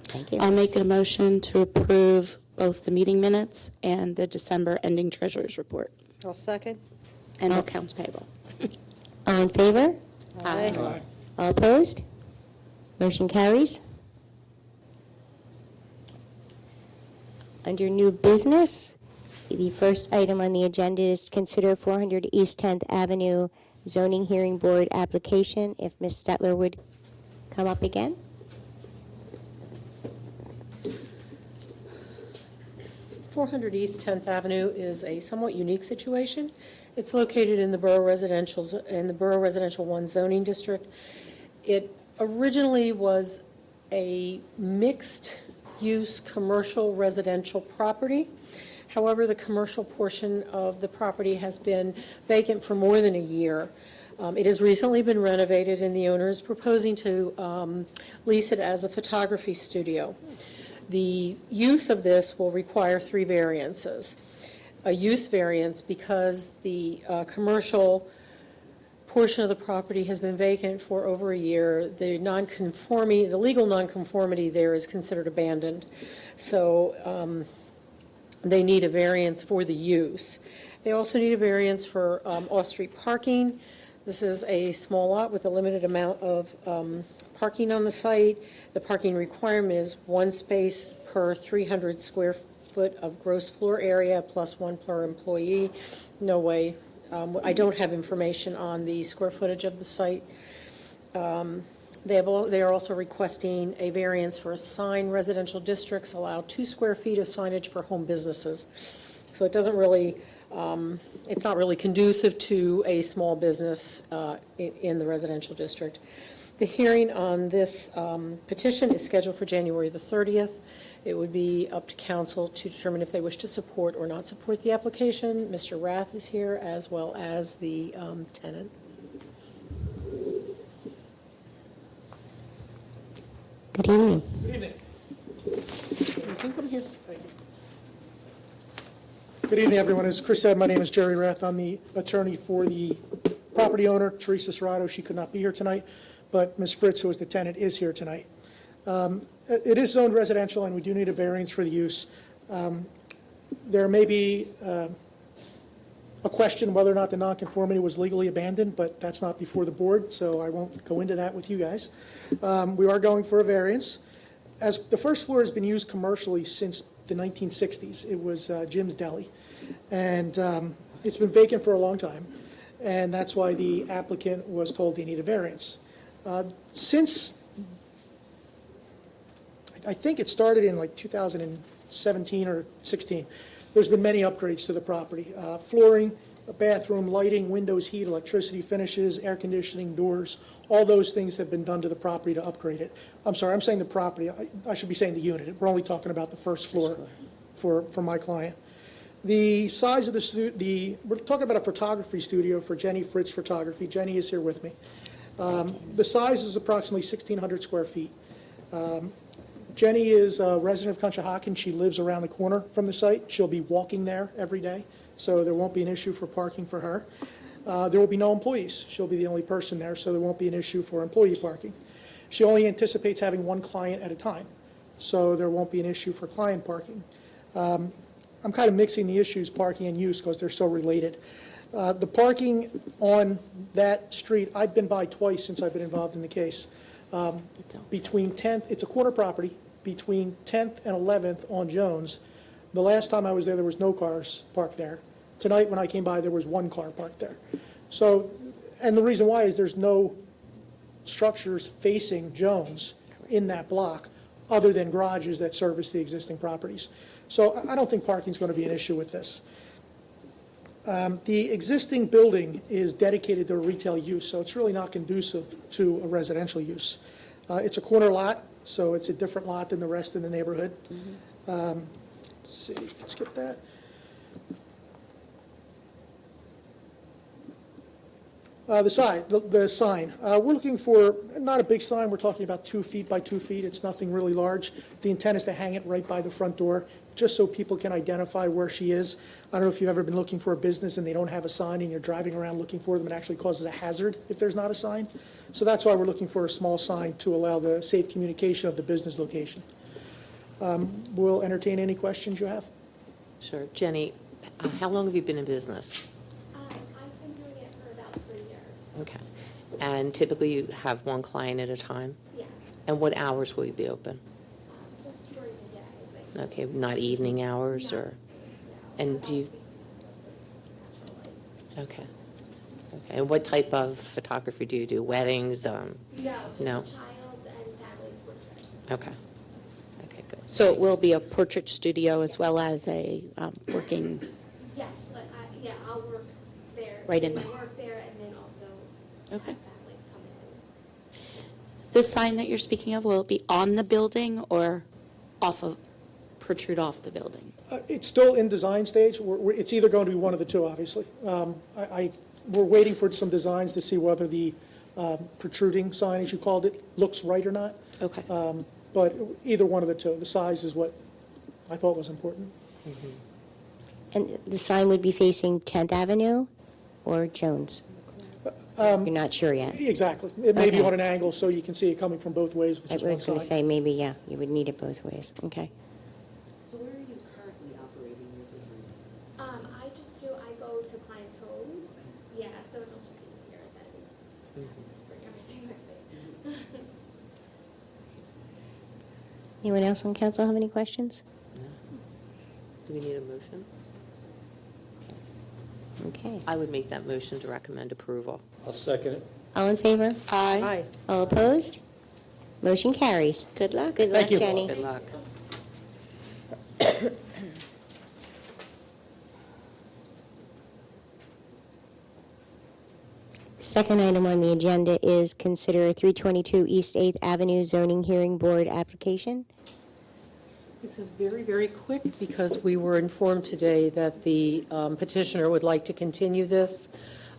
Thank you. I'll make a motion to approve both the meeting minutes and the December ending treasurer's report I'll second. and accounts payable. All in favor? Aye. All opposed? Motion carries. Under new business, the first item on the agenda is to consider 400 East 10th Avenue zoning hearing board application. If Ms. Stetler would come up again. .400 East 10th Avenue is a somewhat unique situation. It's located in the Borough Residential 1 zoning district. It originally was a mixed-use commercial residential property. However, the commercial portion of the property has been vacant for more than a year. It has recently been renovated, and the owner is proposing to lease it as a photography studio. The use of this will require 3 variances. A use variance because the commercial portion of the property has been vacant for over a year. The legal nonconformity there is considered abandoned. So they need a variance for the use. They also need a variance for off-street parking. This is a small lot with a limited amount of parking on the site. The parking requirement is 1 space per 300 square foot of gross floor area plus 1 per employee. No way. I don't have information on the square footage of the site. They are also requesting a variance for a sign. Residential districts allow 2 square feet of signage for home businesses. So it doesn't really, it's not really conducive to a small business in the residential district. The hearing on this petition is scheduled for January the 30th. It would be up to council to determine if they wish to support or not support the application. Mr. Rath is here, as well as the tenant. Good evening. Good evening. You can come here. Good evening, everyone. As Chris said, my name is Jerry Rath. I'm the attorney for the property owner, Teresa Serrato. She could not be here tonight, but Ms. Fritz, who is the tenant, is here tonight. It is zoned residential, and we do need a variance for the use. There may be a question whether or not the nonconformity was legally abandoned, but that's not before the board, so I won't go into that with you guys. We are going for a variance. As the first floor has been used commercially since the 1960s. It was Jim's Deli, and it's been vacant for a long time, and that's why the applicant was told they need a variance. Since I think it started in like 2017 or 16. There's been many upgrades to the property. Flooring, a bathroom, lighting, windows, heat, electricity, finishes, air conditioning, doors, all those things have been done to the property to upgrade it. I'm sorry, I'm saying the property. I should be saying the unit. We're only talking about the first floor for my client. The size of we're talking about a photography studio for Jenny Fritz Photography. Jenny is here with me. The size is approximately 1,600 square feet. Jenny is a resident of Conshohocken. She lives around the corner from the site. She'll be walking there every day, so there won't be an issue for parking for her. There will be no employees. She'll be the only person there, so there won't be an issue for employee parking. She only anticipates having 1 client at a time, so there won't be an issue for client parking. I'm kind of mixing the issues, parking and use, because they're so related. The parking on that street, I've been by twice since I've been involved in the case. Between 10th, it's a corner property, between 10th and 11th on Jones. The last time I was there was no cars parked there. Tonight, when I came by, there was one car parked there. So, and the reason why is there's no structures facing Jones in that block other than garages that service the existing properties. So I don't think parking is going to be an issue with this. The existing building is dedicated to retail use, so it's really not conducive to a residential use. It's a corner lot, so it's a different lot than the rest in the neighborhood. Let's see, skip that. The sign. We're looking for not a big sign. We're talking about 2 feet by 2 feet. It's nothing really large. The intent is to hang it right by the front door, just so people can identify where she is. I don't know if you've ever been looking for a business and they don't have a sign and you're driving around looking for them. It actually causes a hazard if there's not a sign. So that's why we're looking for a small sign to allow the safe communication of the business location. We'll entertain any questions you have. Sure. Jenny, how long have you been in business? I've been doing it for about 3 years. Okay. And typically you have one client at a time? Yes. And what hours will you be open? Just during the day. Okay, not evening hours or? And do you? Okay. Okay. And what type of photography do you do? Weddings? No, just No? child and family portraits. Okay. Okay, good. So it will be a portrait studio as well as a working, Yes, but I'll work there. Right in I there. work there and then also Okay. have families come in. the sign that you're speaking of, will it be on the building or protrude off the building? It's still in design stage. It's either going to be one of the two, obviously. We're waiting for some designs to see whether the protruding sign, as you called it, looks right or not. Okay. But either one of the two. The size is what I thought was important. And the sign would be facing 10th Avenue or Jones? You're not sure yet? Exactly. It may be Okay. on an angle so you can see it coming from both ways, which I is one was going to side. say, maybe, yeah, you would need it both ways. Okay. So where are you currently operating your business? I go to clients' homes. Yeah, so it'll just be easier than having to bring everything with me. Anyone else on council have any questions? Do we need a motion? Okay. I would make that motion to recommend approval. I'll second it. All in favor? Aye. All opposed? Motion carries. Good luck. Good luck, Jenny. Good luck. Second item on the agenda is consider 322 East 8th Avenue zoning hearing board application. This is very, very quick because we were informed today that the petitioner would like to continue this.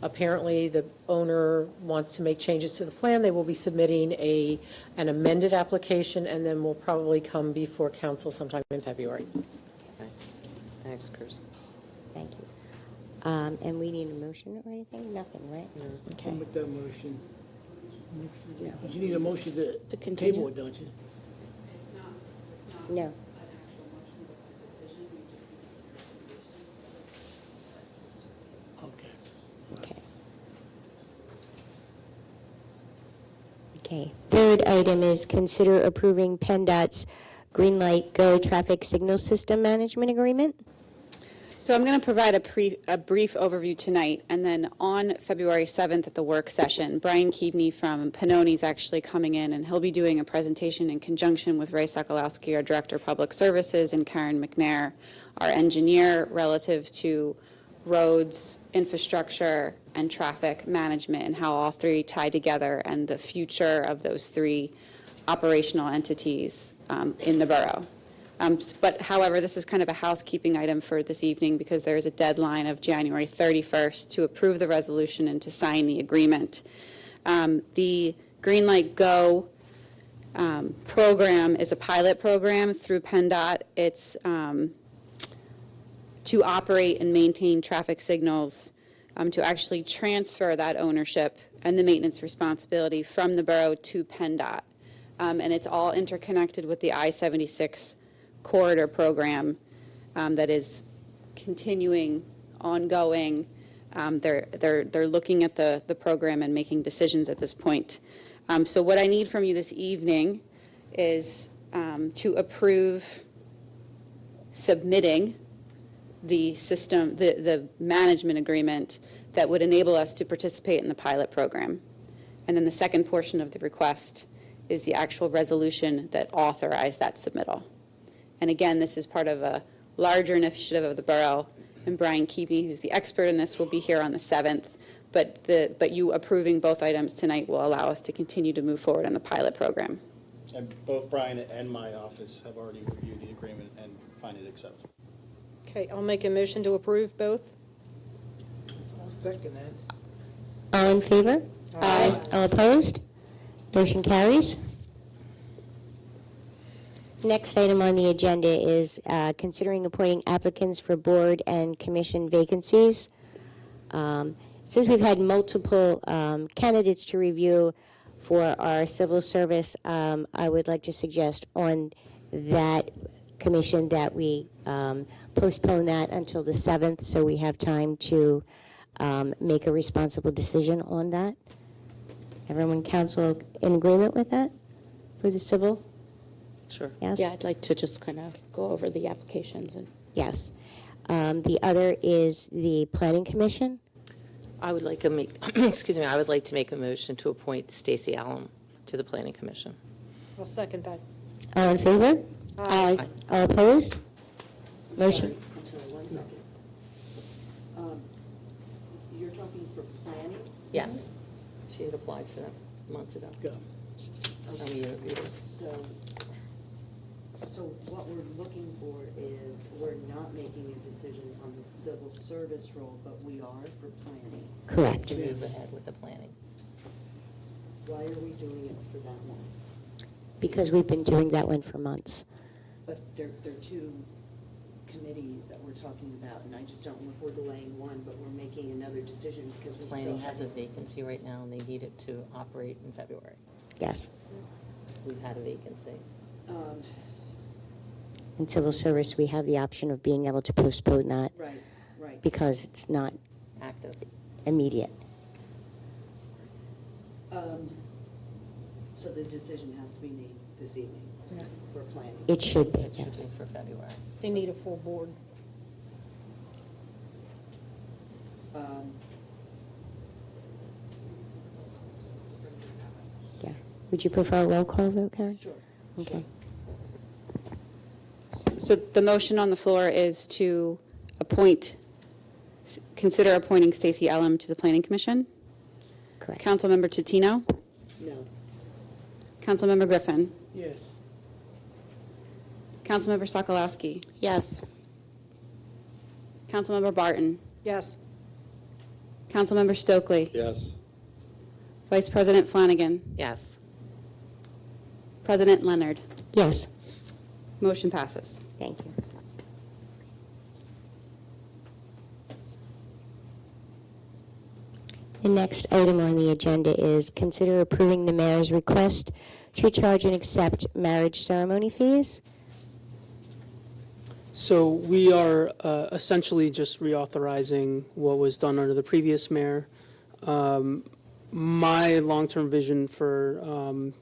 Apparently, the owner wants to make changes to the plan. They will be submitting an amended application, and then will probably come before council sometime in February. Thanks, Chris. Thank you. And we need a motion or anything? Nothing, right? No. Okay. I'll make that motion. But you need a motion to continue? table it, don't you? No. Okay. Okay. Okay. Third item is consider approving PennDOT's Green Light Go traffic signal system management agreement. So I'm going to provide a brief overview tonight, and then on February 7th at the work session, Brian Keaveney from Pannoni is actually coming in, and he'll be doing a presentation in conjunction with Ray Sokolowski, our Director of Public Services, and Karen McNair, our engineer, relative to roads, infrastructure, and traffic management, and how all three tie together, and the future of those three operational entities in the borough. But however, this is kind of a housekeeping item for this evening because there is a deadline of January 31st to approve the resolution and to sign the agreement. The Green Light Go program is a pilot program through PennDOT. It's to operate and maintain traffic signals, to actually transfer that ownership and the maintenance responsibility from the borough to PennDOT. And it's all interconnected with the I-76 corridor program that is continuing, ongoing, They're looking at the program and making decisions at this point. So what I need from you this evening is to approve submitting the system, the management agreement that would enable us to participate in the pilot program. And then the second portion of the request is the actual resolution that authorized that submittal. And again, this is part of a larger initiative of the borough, and Brian Keavy, who's the expert in this, will be here on the 7th. But you approving both items tonight will allow us to continue to move forward on the pilot program. And both Brian and my office have already reviewed the agreement and find it acceptable. Okay, I'll make a motion to approve both. I'll second that. All in favor? Aye. All opposed? Motion carries. Next item on the agenda is considering appointing applicants for board and commission vacancies. Since we've had multiple candidates to review for our civil service, I would like to suggest on that commission that we postpone that until the 7th so we have time to make a responsible decision on that. Everyone, council, in agreement with that for the civil? Sure. Yes? Yeah, I'd like to just kind of go over the applications. And Yes. The other is the planning commission. I would like to make, excuse me, I would like to make a motion to appoint Stacy Allen to the Planning Commission. I'll second that. All in favor? Aye. All opposed? Motion. I'm sorry, 1 second. You're talking for planning? Yes. She had applied for that months ago. Go. So what we're looking for is, we're not making a decision on the civil service role, but we are for planning. Correct. To move ahead with the planning. Why are we doing it for that one? Because we've been doing that one for months. But they're two committees that we're talking about, and I just don't know if we're delaying one, but we're making another decision because we still Planning has a have. vacancy right now, and they need it to operate in February. Yes. We've had a vacancy. In civil service, we have the option of being able to postpone that Right. because it's not Active. immediate. So the decision has to be made this evening for planning. It should be, It should yes. be for February. They need a full board. Yeah. Would you prefer a roll call vote, Karen? Sure. Okay. So the motion on the floor is to consider appointing Stacy Elam to the Planning Commission. Correct. Councilmember Tutino. No. Councilmember Griffin. Yes. Councilmember Sokolowski. yes. Councilmember Barton. Yes. Councilmember Stokely. Yes. Vice President Flanagan. Yes. President Leonard. Yes. Motion passes. Thank you. The next item on the agenda is consider approving the mayor's request to charge and accept marriage ceremony fees. So we are essentially just reauthorizing what was done under the previous mayor. My long-term vision for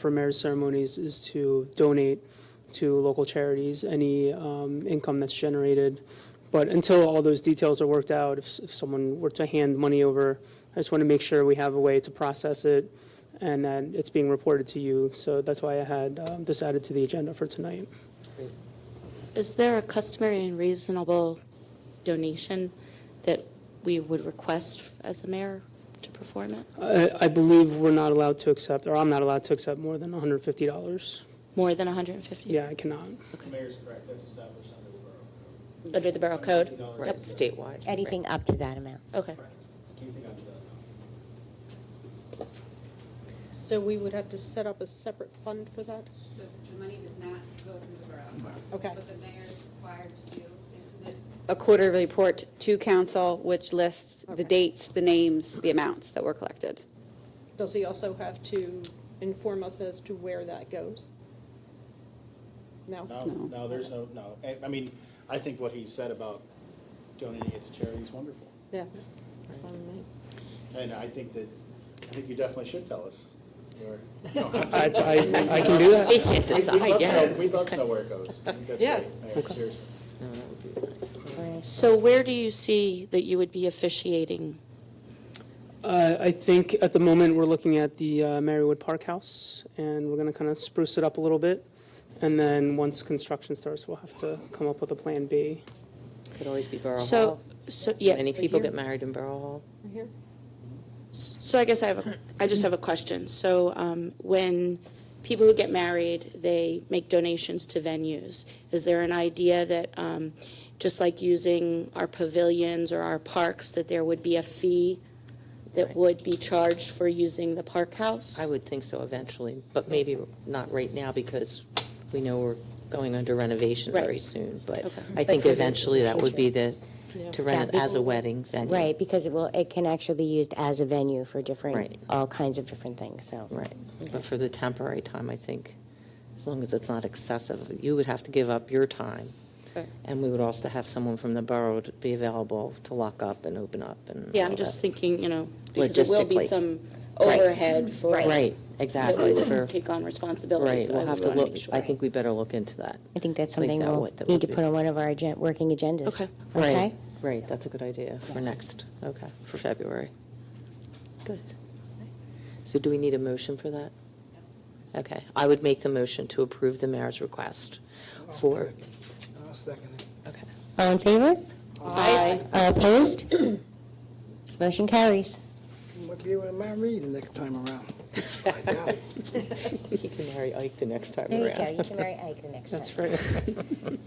marriage ceremonies is to donate to local charities any income that's generated. But until all those details are worked out, if someone were to hand money over, I just want to make sure we have a way to process it and that it's being reported to you. So that's why I had this added to the agenda for tonight. Is there a customary and reasonable donation that we would request as the mayor to perform it? I believe we're not allowed to accept, or I'm not allowed to accept more than $150. More than 150? Yeah, I cannot. The mayor's correct, that's established under the borough. Under the borough code? $150 Yep, is statewide. Anything up to that amount. Okay. anything up to that. So we would have to set up a separate fund for that? The money does not go through the borough. Okay. What the mayor is required to do is submit a quarterly report to council, which lists the dates, the names, the amounts that were collected. Does he also have to inform us as to where that goes? No? No, there's no. I mean, I think what he said about donating it to charity is wonderful. Yeah. And I think you definitely should tell us. I can do that. We can't decide yet. We'd love to know where it goes. I think that's Yeah. great, Mayor, seriously. So where do you see that you would be officiating? I think at the moment we're looking at the Marywood Park House, and we're going to kind of spruce it up a little bit. And then once construction starts, we'll have to come up with a plan B. Could always be Borough So, Hall. yeah. Many people get married in Borough Hall. So I guess I just have a question. So when people who get married, they make donations to venues. Is there an idea that just like using our pavilions or our parks, that there would be a fee that Right. would be charged for using the park house? I would think so eventually, but maybe not right now because we know we're going under renovation Right. very soon. But Okay. I think for the eventually that would be to rent it Yeah, as a wedding venue. Right, because it can actually be used as a venue for different, Right. all kinds of different things, so. Right, but for the temporary time, I think, as long as it's not excessive, you would have to give up your time. Okay. And we would also have someone from the borough to be available to lock up and open up and Yeah, all I'm just that. thinking, because there will be Logistically. some Right. overhead for. Right, exactly, that we for, would take on responsibility, right, so we'll I have would to want to look, make sure. I think we better look into that. I think that's I think something that we'll would- that need would to be- put on one of our working agendas. Okay. Okay? Right, that's a good idea for Yes. next, for February. Good. So do we need a motion for that? Okay, I would make the motion to approve the mayor's request for, I'll second it. okay. All in favor? Aye. All opposed? Motion carries. You might be able to marry me the next time around. I doubt it. You can marry Ike the next time There you around. go, you can marry Ike the next time. That's right.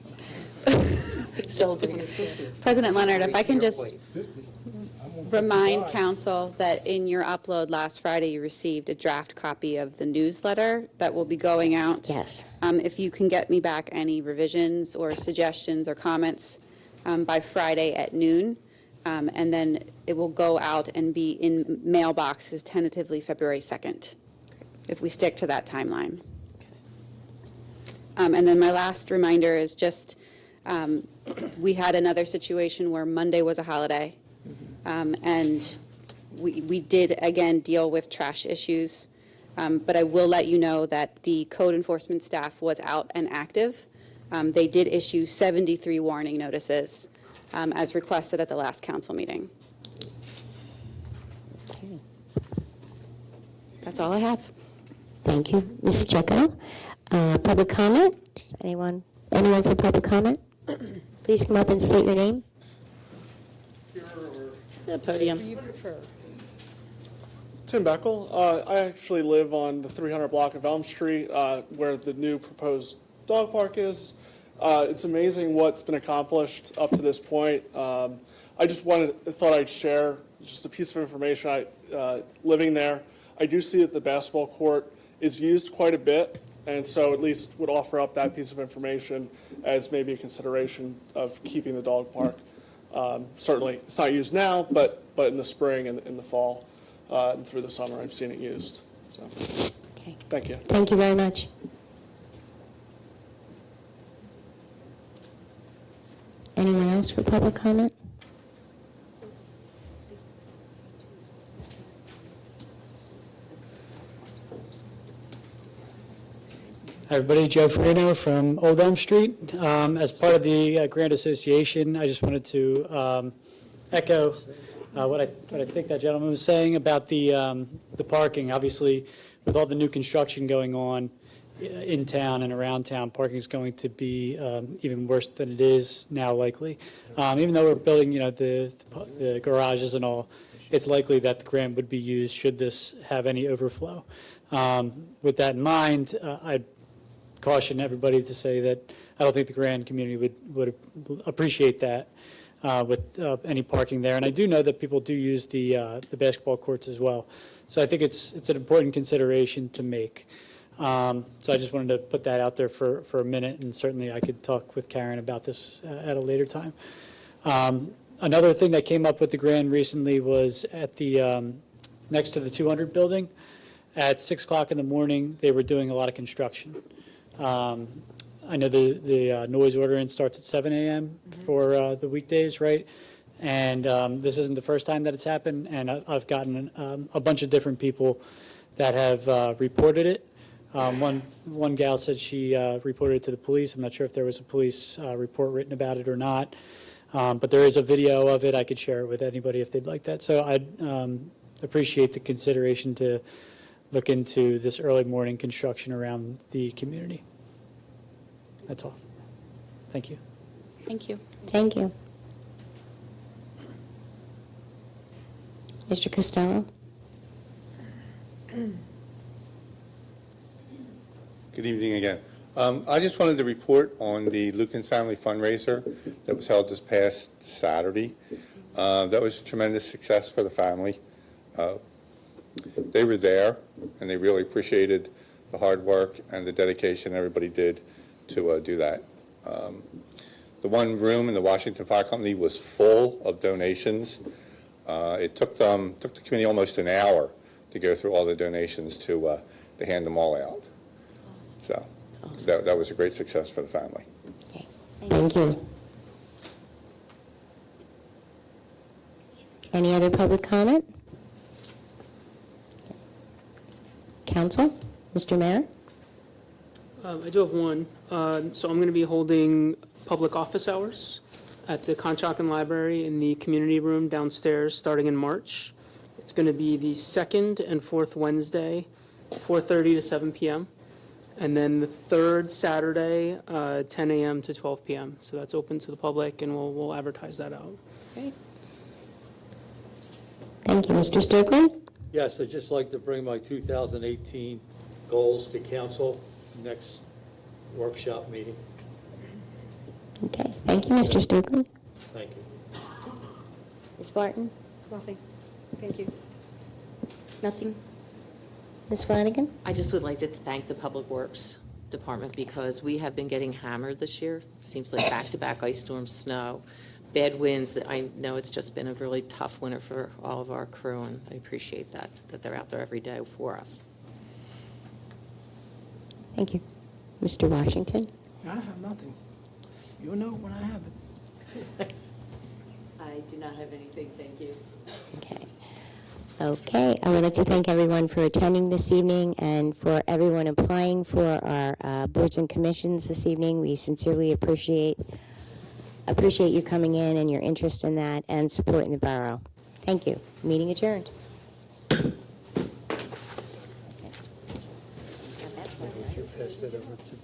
Celebrate your 50th. President Leonard, if I can just 50. I'm on remind 55. council that in your upload last Friday, you received a draft copy of the newsletter that will be going out. Yes. If you can get me back any revisions or suggestions or comments by Friday at noon, and then it will go out and be in mailboxes tentatively February 2nd, if we stick to that timeline. And then my last reminder is just, we had another situation where Monday was a holiday, and we did, again, deal with trash issues. But I will let you know that the code enforcement staff was out and active. They did issue 73 warning notices, as requested at the last council meeting. That's all I have. Thank you. Mrs. Checo. Public comment? Does anyone for public comment? Please come up and state your name. The podium. Do you prefer? Tim Beckel. I actually live on the 300 block of Elm Street, where the new proposed dog park is. It's amazing what's been accomplished up to this point. I just thought I'd share just a piece of information. Living there, I do see that the basketball court is used quite a bit, and so at least would offer up that piece of information as maybe a consideration of keeping the dog park. Certainly, it's not used now, but in the spring and in the fall and through the summer, I've seen it used. So, Okay. thank you. Thank you very much. Anyone else for public comment? Hi, everybody. Joe Farino from Old Elm Street. As part of the Grand Association, I just wanted to echo what I think that gentleman was saying about the parking. Obviously, with all the new construction going on in town and around town, parking is going to be even worse than it is now, likely. Even though we're building, the garages and all, it's likely that the grant would be used should this have any overflow. With that in mind, I'd caution everybody to say that I don't think the grand community would appreciate that with any parking there. And I do know that people do use the basketball courts as well. So I think it's an important consideration to make. So I just wanted to put that out there for a minute, and certainly I could talk with Karen about this at a later time. Another thing that came up with the grand recently was at the next to the 200 building. At 6 o'clock in the morning, they were doing a lot of construction. I know the noise ordinance starts at 7 a.m. for the weekdays, right? And this isn't the first time that it's happened, and I've gotten a bunch of different people that have reported it. One gal said she reported it to the police. I'm not sure if there was a police report written about it or not, but there is a video of it. I could share it with anybody if they'd like that. So I'd appreciate the consideration to look into this early morning construction around the community. That's all. Thank you. Thank you. Thank you. Mr. Costello? Good evening again. I just wanted to report on the Lucan Family fundraiser that was held this past Saturday. That was a tremendous success for the family. They were there, and they really appreciated the hard work and the dedication everybody did to do that. The one room in the Washington Fire Company was full of donations. It took the committee almost an hour to go through all the donations to hand them all out. So that was a great success for the family. Thank you. Any other public comment? Council? Mr. Mayor? I do have one. So I'm going to be holding public office hours at the Conshohocken Library in the community room downstairs starting in March. It's going to be the second and fourth Wednesday, 4:30 to 7 p.m. And then the third Saturday, 10 a.m. to 12 p.m. So that's open to the public, and we'll advertise that out. Great. Thank you. Mr. Stokely? Yes, I'd just like to bring my 2018 goals to council next workshop meeting. Okay. Thank you, Mr. Stokely. Thank you. Ms. Barton? Nothing. Thank you. Nothing. Ms. Flanagan? I just would like to thank the Public Works Department because we have been getting hammered this year. Seems like back-to-back ice storms, snow, bad winds. I know it's just been a really tough winter for all of our crew, and I appreciate that they're out there every day for us. Thank you. Mr. Washington? I have nothing. You'll know when I have it. I do not have anything, thank you. Okay. Okay, I would like to thank everyone for attending this evening and for everyone applying for our boards and commissions this evening. We sincerely appreciate you coming in and your interest in that and supporting the borough. Thank you. Meeting adjourned. Pass that over to